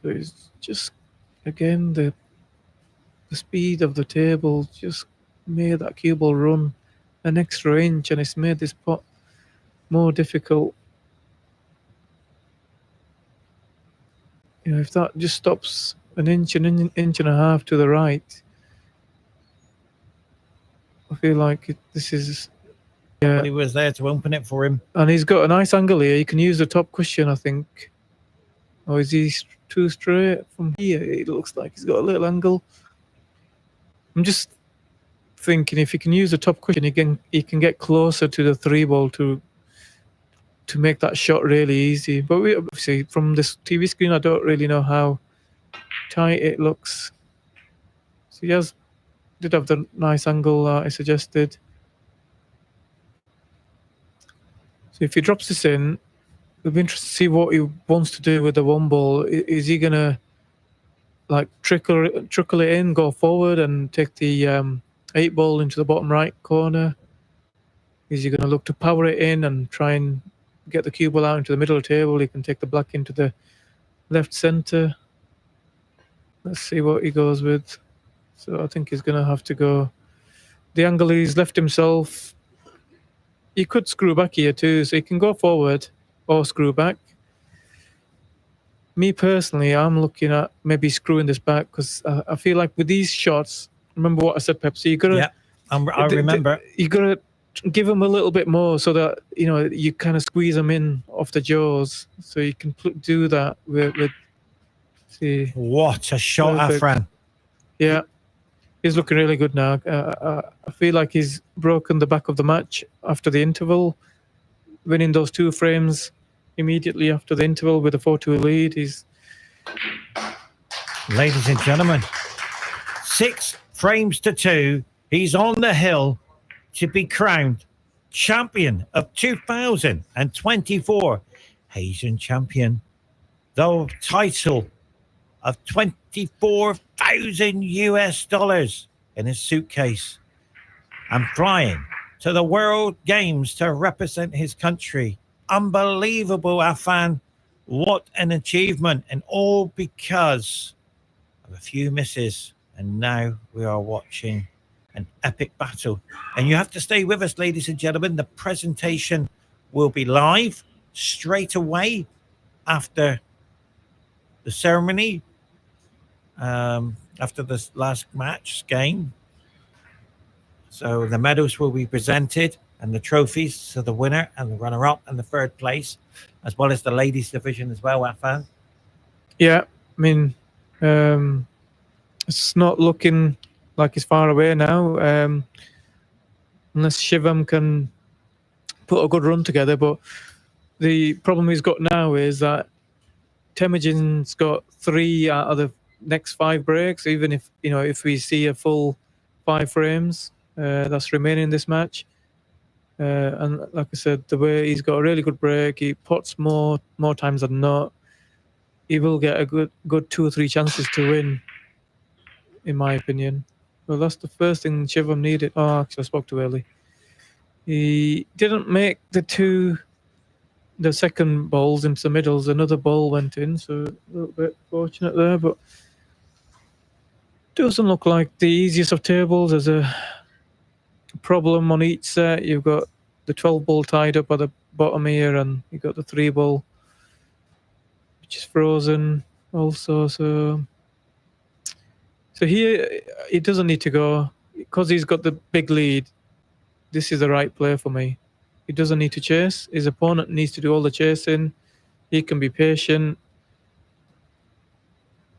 it's just, again, the speed of the table just made that cue ball run an extra inch, and it's made this pot more difficult. You know, if that just stops an inch and a half to the right, I feel like this is... Yeah. He was there to open it for him. And he's got a nice angle here. You can use the top cushion, I think. Or is he too straight from here? It looks like he's got a little angle. I'm just thinking if he can use the top cushion, he can get closer to the 3 ball to make that shot really easy. But we obviously, from this TV screen, I don't really know how tight it looks. So he did have the nice angle I suggested. So if he drops this in, it'll be interesting to see what he wants to do with the 1 ball. Is he gonna like trickle it in, go forward, and take the 8 ball into the bottom right corner? Is he gonna look to power it in and try and get the cue ball out into the middle of the table? He can take the black into the left center. Let's see what he goes with. So I think he's gonna have to go the angle he's left himself. He could screw back here too, so he can go forward or screw back. Me personally, I'm looking at maybe screwing this back because I feel like with these shots, remember what I said, Pepsi, you gotta... Yeah, I remember. You gotta give them a little bit more so that, you know, you kind of squeeze them in off the jaws. So you can do that with see. What a shot, Perfect. Afran. Yeah. He's looking really good now. I feel like he's broken the back of the match after the interval, winning those 2 frames immediately after the interval with a 4-2 lead. Ladies and gentlemen, 6 frames to 2. He's on the hill to be crowned champion of 2024 Asian champion. The title of $24,000 in his suitcase, and flying to the World Games to represent his country. Unbelievable, Afan. What an achievement, and all because of a few misses. And now we are watching an epic battle. And you have to stay with us, ladies and gentlemen. The presentation will be live straight away after the ceremony, after this last game. So the medals will be presented and the trophies to the winner and the runner-up and the 3rd place, as well as the ladies division as well, Afan. Yeah, I mean, it's not looking like it's far away now, unless Shivam can put a good run together. But the problem he's got now is that Temujin's got 3 out of the next 5 breaks. Even if if we see a full 5 frames that's remaining in this match, and like I said, the way he's got a really good break, he pots more times than not. He will get a good 2 or 3 chances to win, in my opinion. Well, that's the first thing Shivam needed. Oh, actually, I spoke too early. He didn't make the 2nd balls into the middles. Another ball went in, so a little bit fortunate there, but doesn't look like the easiest of tables. There's a problem on each set. You've got the 12 ball tied up at the bottom here, and you've got the 3 ball, which is frozen also. So here, he doesn't need to go, because he's got the big lead. This is the right play for me. He doesn't need to chase. His opponent needs to do all the chasing. He can be patient.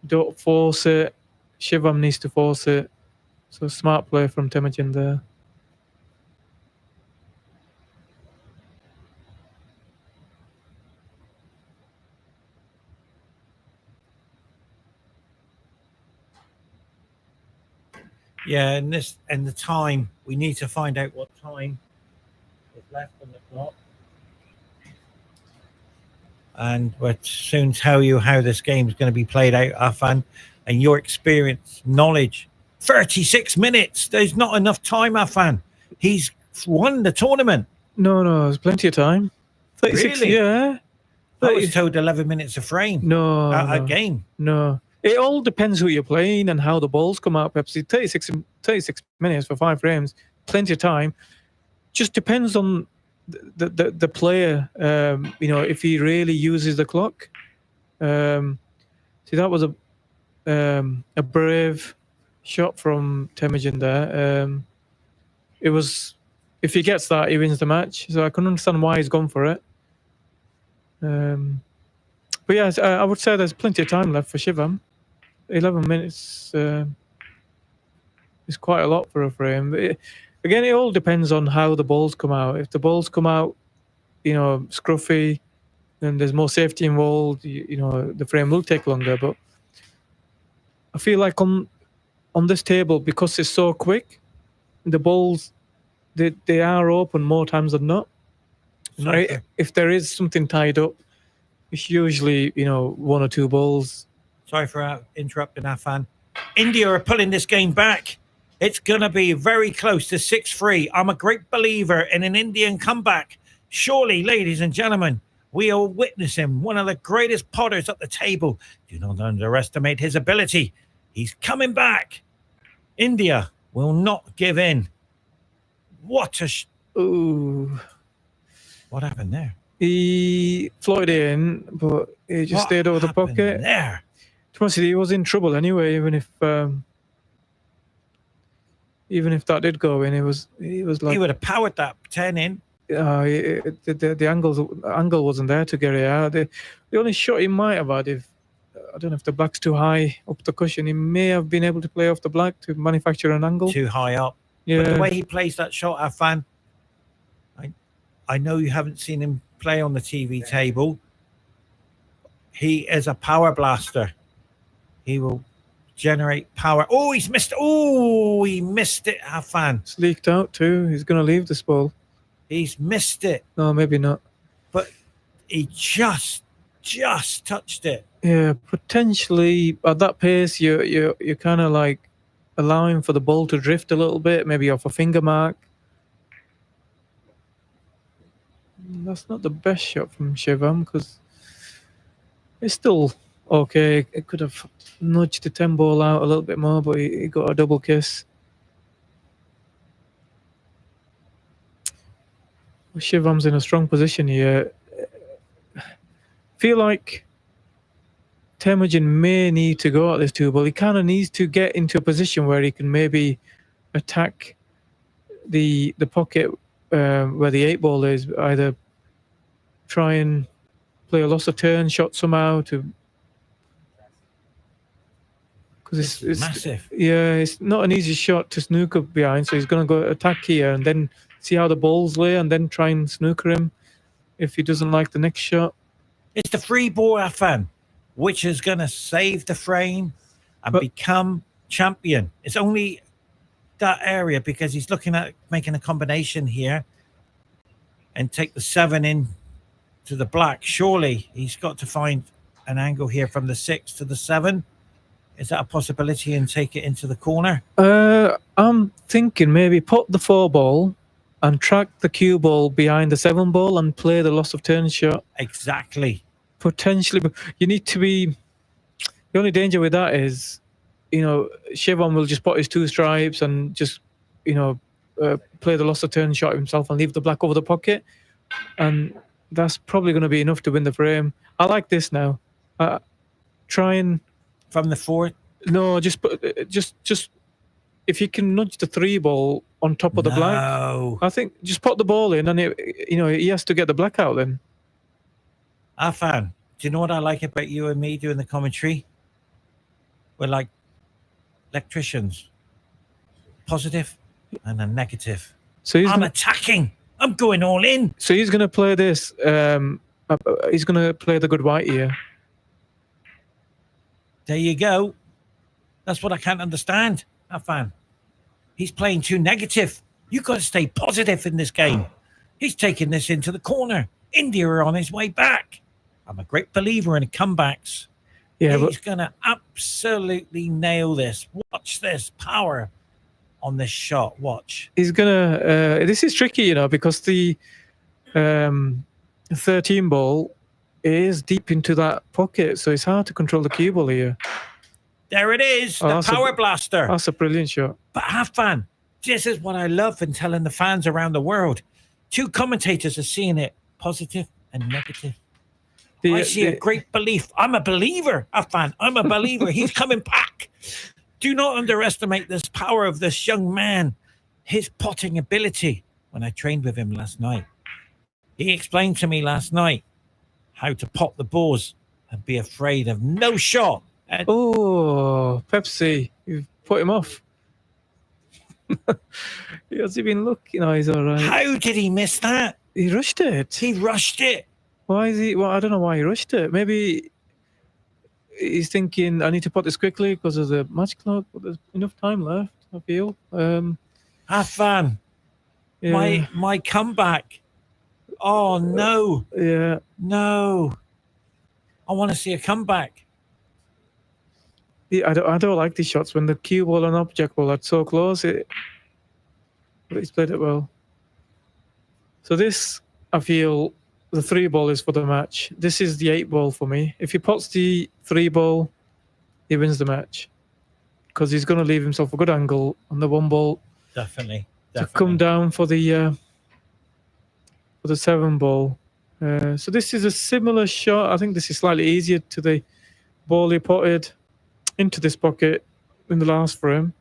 Don't force it. Shivam needs to force it. So smart play from Temujin there. Yeah, and the time, we need to find out what time is left on the clock. And we'll soon tell you how this game is going to be played out, Afan, and your experience, knowledge. 36 minutes. There's not enough time, Afan. He's won the tournament. No, there's plenty of time. 36, really? Yeah. I was told 11 minutes a frame. No. A game. No. It all depends who you're playing and how the balls come out. Perhaps 36 minutes for 5 frames, plenty of time. Just depends on the player. If he really uses the clock. See, that was a brave shot from Temujin there. It was, if he gets that, he wins the match. So I can understand why he's gone for it. But yeah, I would say there's plenty of time left for Shivam. 11 minutes is quite a lot for a frame. But again, it all depends on how the balls come out. If the balls come out, scruffy, then there's more safety involved. The frame will take longer. But I feel like on this table, because it's so quick, the balls they are open more times than not. Right? If there is something tied up, it's usually 1 or 2 balls. Sorry for interrupting, Afan. India are pulling this game back. It's going to be very close to 6-3. I'm a great believer in an Indian comeback. Surely, ladies and gentlemen, we are witnessing one of the greatest potters at the table. Do not underestimate his ability. He's coming back. India will not give in. What a... Ooh. What happened there? He floated in, but he just stayed over the pocket. There. He was in trouble anyway. Even if that did go in, it was like he would have powered that 10 in. The angle wasn't there to get it out. The only shot he might have had, if I don't know if the black's too high up the cushion. He may have been able to play off the black to manufacture an angle. Too high up. Yeah. But the way he plays that shot, Afan, I know you haven't seen him play on the TV table. He is a power blaster. He will generate power. Oh, he's missed. Oh, he missed it, Afan. It's leaked out too. He's going to leave this ball. He's missed it. No, maybe not. But he just touched it. Yeah, potentially at that pace, you're kind of like allowing for the ball to drift a little bit, maybe off a finger mark. That's not the best shot from Shivam because it's still okay. It could have nudged the 10 ball out a little bit more, but he got a double kiss. Shivam's in a strong position here. Feel like Temujin may need to go at this 2 ball. He kind of needs to get into a position where he can maybe attack the pocket where the 8 ball is, either try and play a loss of turn shot somehow to, because it's massive. Yeah, it's not an easy shot to snooker behind, so he's going to go attack here and then see how the balls lay and then try and snooker him if he doesn't like the next shot. It's the free ball, Afan, which is going to save the frame and become champion. It's only that area because he's looking at making a combination here and take the 7 in to the black. Surely he's got to find an angle here from the 6 to the 7. Is that a possibility and take it into the corner? I'm thinking maybe put the 4 ball and track the cue ball behind the 7 ball and play the loss of turn shot. Exactly. Potentially, but you need to be. The only danger with that is, Shivam will just put his 2 stripes and just, play the loss of turn shot himself and leave the black over the pocket, and that's probably going to be enough to win the frame. I like this now. Try and from the 4. No, just if you can nudge the 3 ball on top of the black, I think just put the ball in, and he has to get the black out then. Afan, do you know what I like about you and me doing the commentary? We're like electricians. Positive and a negative. So I'm attacking. I'm going all in. So he's going to play this. He's going to play the good white here. There you go. That's what I can't understand, Afan. He's playing too negative. You've got to stay positive in this game. He's taking this into the corner. India are on his way back. I'm a great believer in comebacks. Yeah, he's going to absolutely nail this. Watch this power on this shot. Watch. He's going to... this is tricky, because the 13 ball is deep into that pocket, so it's hard to control the cue ball here. There it is, the power blaster. That's a brilliant shot. But Afan, this is what I love in telling the fans around the world. 2 commentators are seeing it, positive and negative. I see a great belief. I'm a believer, Afan. I'm a believer. He's coming back. Do not underestimate this power of this young man, his potting ability. When I trained with him last night, he explained to me last night how to pot the balls and be afraid of no shot. Oh, Pepsi, you've put him off. Has he been looking? No, he's all right. How did he miss that? He rushed it. He rushed it. Why is he? Well, I don't know why he rushed it. Maybe he's thinking, I need to put this quickly because of the match clock, but there's enough time left, I feel. Afan, yeah. My comeback. Oh, no. Yeah. No. I want to see a comeback. Yeah, I don't like these shots when the cue ball and object ball are so close. But he's played it well. So this, I feel, the 3 ball is for the match. This is the 8 ball for me. If he puts the 3 ball, he wins the match. Because he's going to leave himself a good angle on the 1 ball. Definitely. To come down for the 7 ball. So this is a similar shot. I think this is slightly easier to the ball he potted into this pocket in the last frame.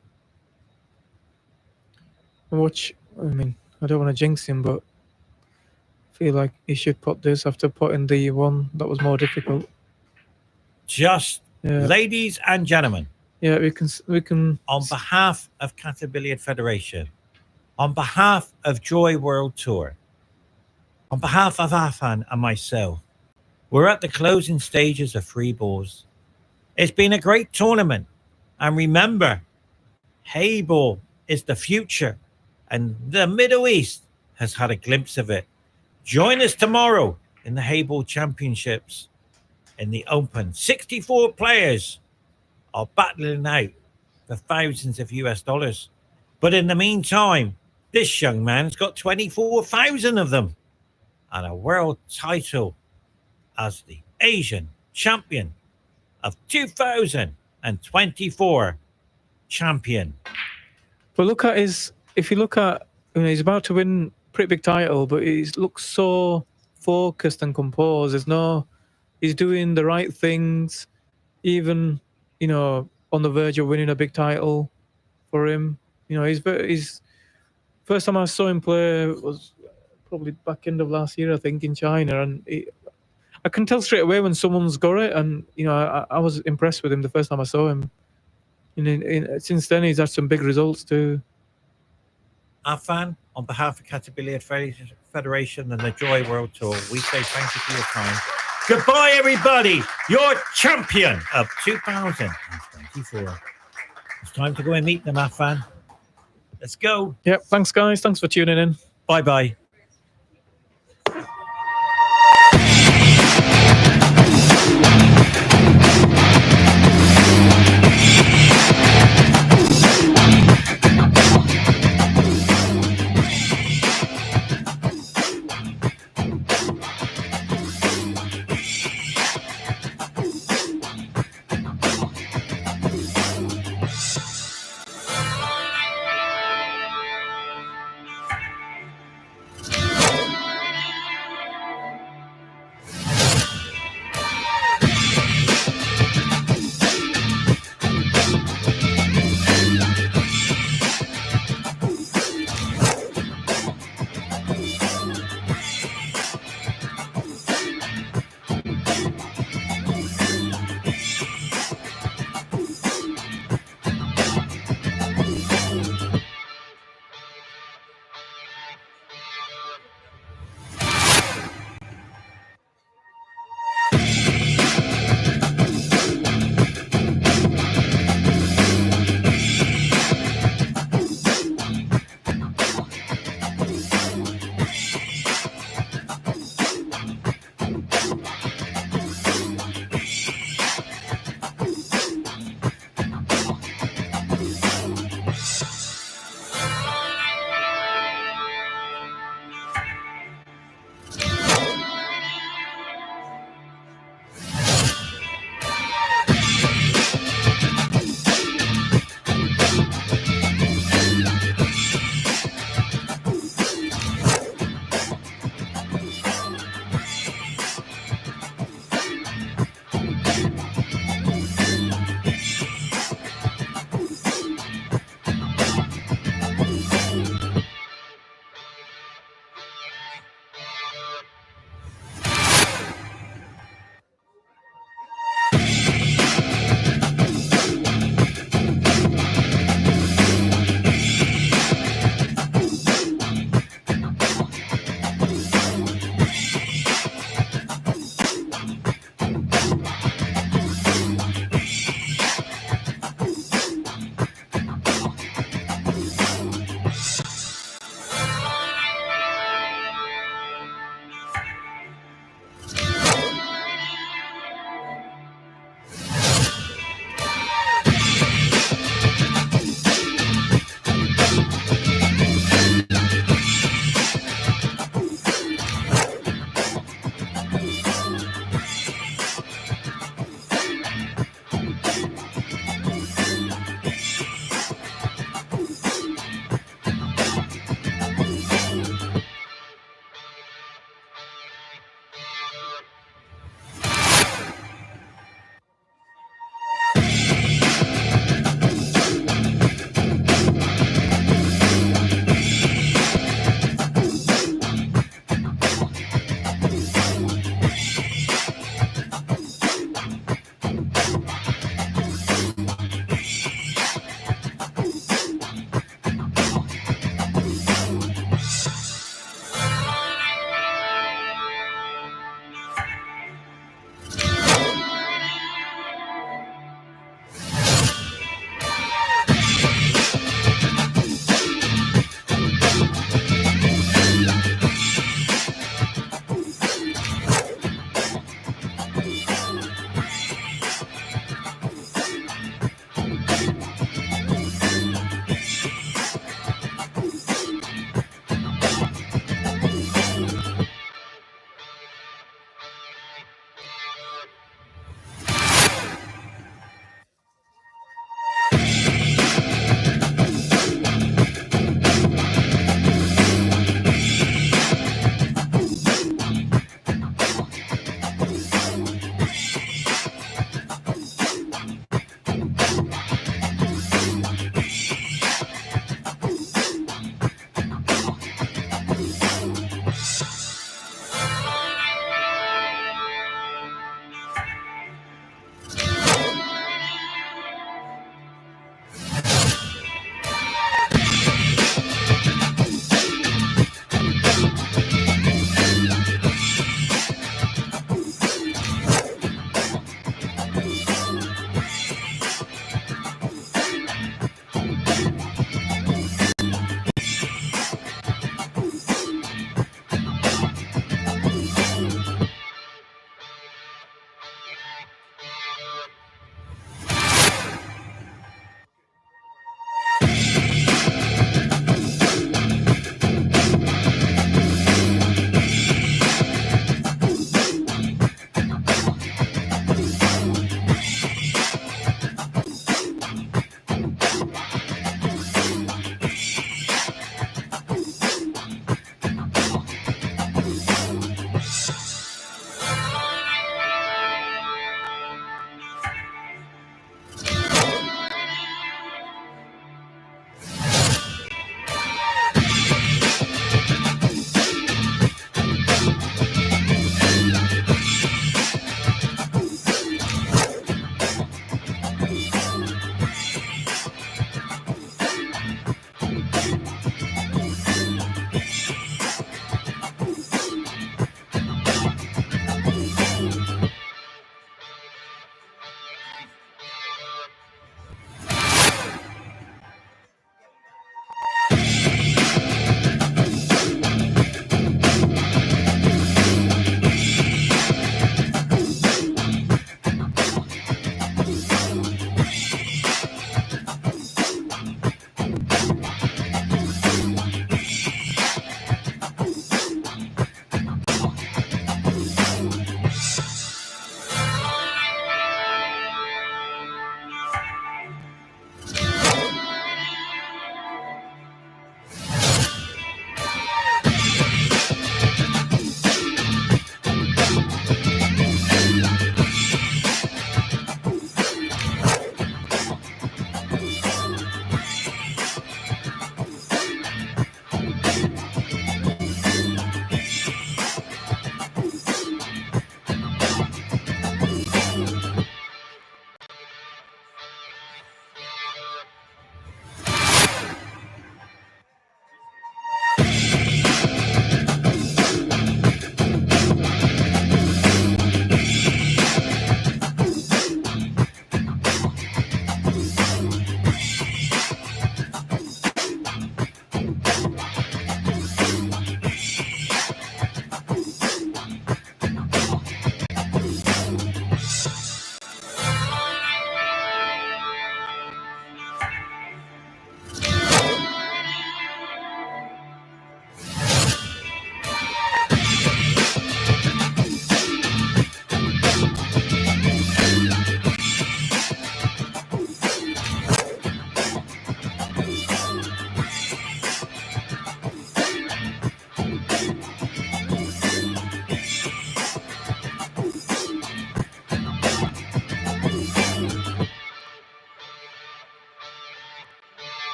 Watch, I don't want to jinx him, but I feel like he should put this after putting the one that was more difficult. Just Yeah. Ladies and gentlemen, Yeah, we can. on behalf of 𝗏𝗏 Federation, on behalf of Joy World Tour, on behalf of Afan and myself, we're at the closing stages of free balls. It's been a great tournament. And remember, Hayball is the future. And the Middle East has had a glimpse of it. Join us tomorrow in the Hayball Championships in the Open. 64 players are battling out for thousands of US dollars. But in the meantime, this young man's got 24,000 of them and a world title as the Asian champion of 2024 champion. But look at if you look at, he's about to win pretty big title, but he looks so focused and composed. He's doing the right things, even, on the verge of winning a big title for him. He's first time I saw him play was probably back end of last year, I think, in China, and I can tell straight away when someone's got it, and I was impressed with him the first time I saw him. Since then, he's had some big results too. Afan, on behalf of 𝗏𝗏 Federation and the Joy World Tour, we say thank you for your time. Goodbye, everybody. Your champion of 2024. It's time to go and meet them, Afan. Let's go. Yep. Thanks, guys. Thanks for tuning in. Bye-bye.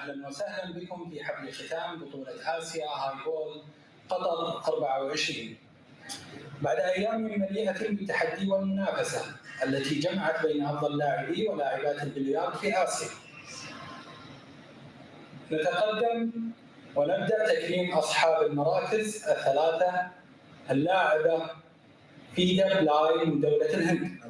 أهلا وسهلا بكم في حفل ختام بطولة آسيا هاي بول قطر 24. بعد أيام مليئة بالتحدي والمنافسة التي جمعت بين أفضل لاعبي ولاعبات البلياردو في آسيا، نتقدم ونبدأ تكريم أصحاب المراكز الثلاثة. اللاعبة فيدا بلاي من دولة الهند.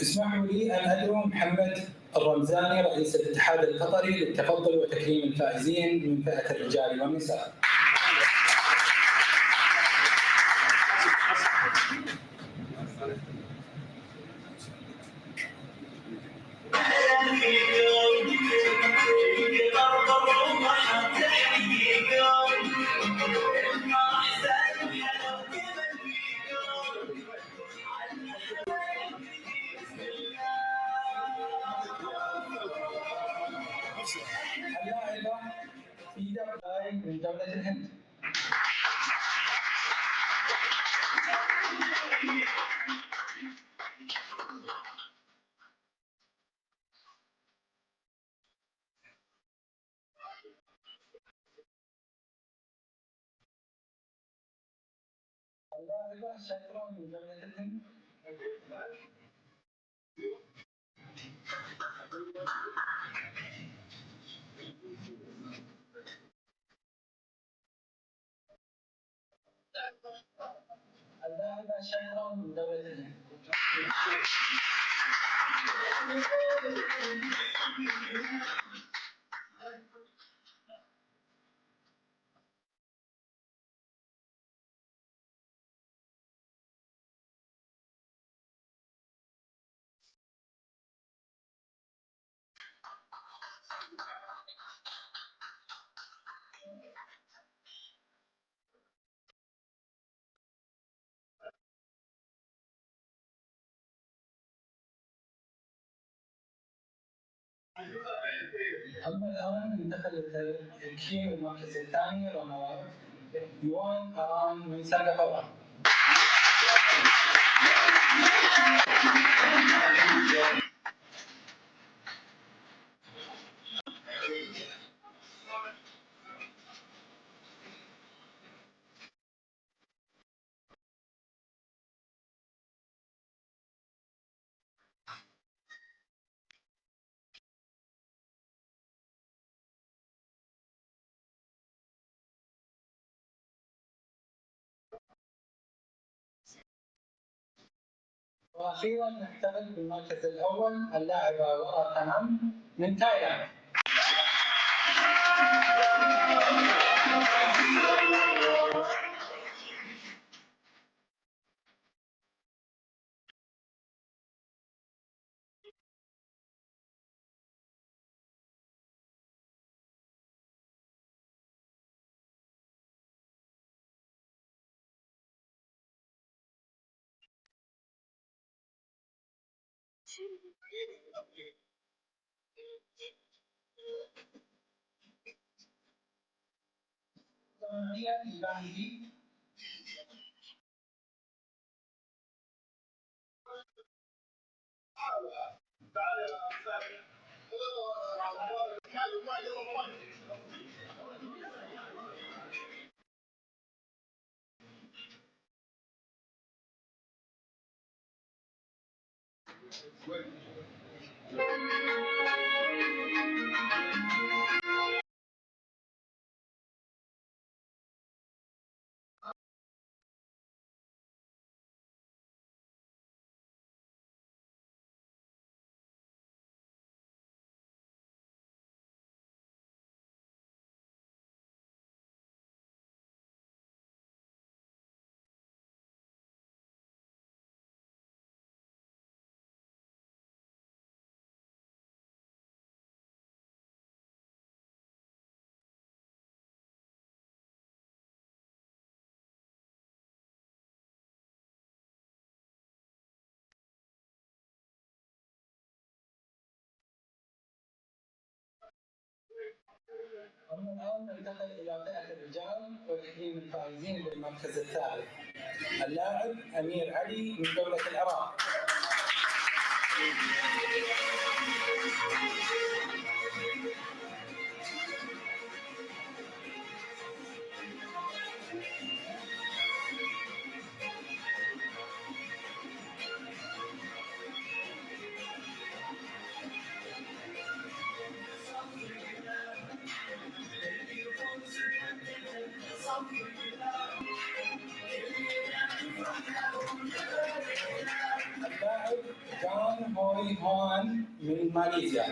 اسمحوا لي أن أدعو محمد الرمزاني رئيس الاتحاد القطري للتفضل وتكريم الفائزين من فئة الرجال والنساء. اللاعبة فيدا بلاي من دولة الهند. اللاعبة شكرا من دولة الهند. اللاعبة شكرا من دولة الهند. أما الآن انتقل التكريم المركز الثاني رمضان يوان آران من سنغافورة. وأخيرا نحتفل بالمركز الأول اللاعبة ورا تنام من تايلاند. أما الآن ننتقل إلى فئة الرجال وتكريم الفائزين بالمركز الثالث. اللاعب أمير علي من دولة العراق. اللاعب جان هوي هوان من ماليزيا.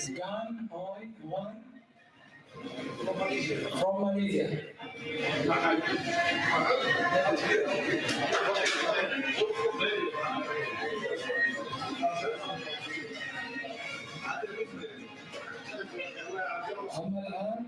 جان هوي هوان from Malaysia. أما الآن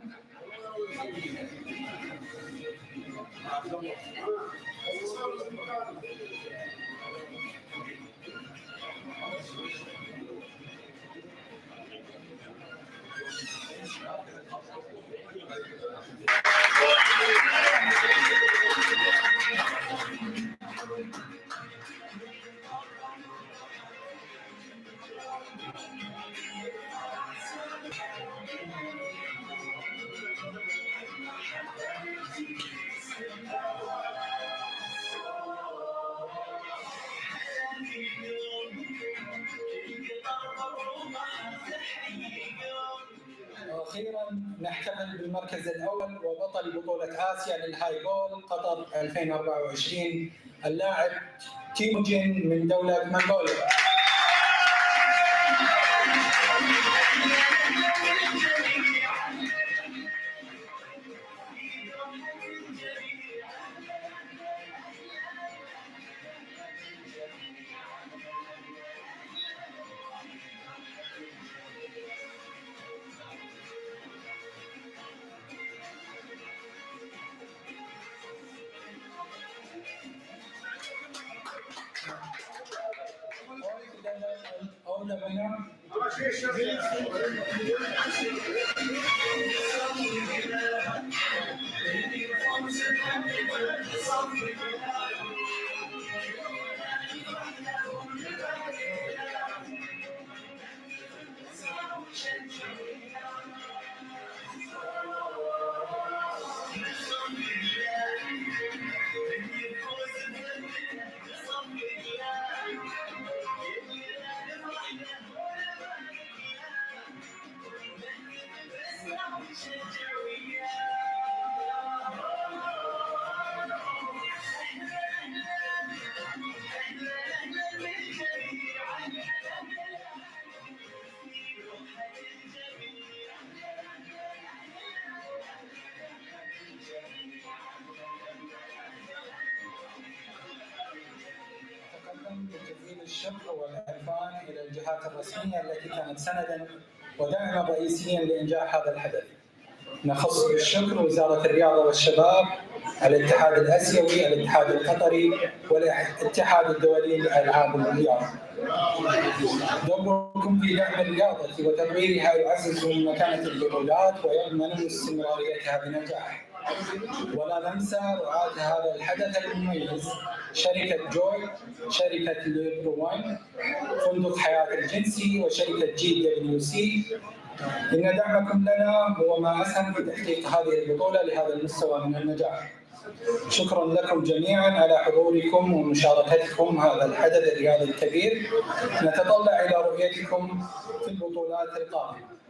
أخيرا نحتفل بالمركز الأول وبطل بطولة آسيا للهاي بول قطر 2024 اللاعب تيموجين من دولة منغوليا. All the winner. بجزيل الشكر والعرفان إلى الجهات الرسمية التي كانت سندا وداعما رئيسيا لإنجاح هذا الحدث. نخص بالشكر وزارة الرياضة والشباب، الاتحاد الآسيوي، الاتحاد القطري، والاتحاد الدولي لألعاب الرياضة. دوركم في دعم الرياضة وتطويرها يعزز من مكانة البطولات ويضمن استمراريتها بنجاح. ولا ننسى رعاة هذا الحدث المميز شركة جوي، شركة 𝗔𝘀𝗶𝗆، فندق حياة الجنسي، وشركة 𝗔𝘀𝗶𝘆𝗶. إن دعمكم لنا هو ما أسهم في تحقيق هذه البطولة لهذا المستوى من النجاح. شكرا لكم جميعا على حضوركم ومشاركتكم هذا الحدث الرياضي الكبير. نتطلع إلى رؤيتكم في البطولات القادمة.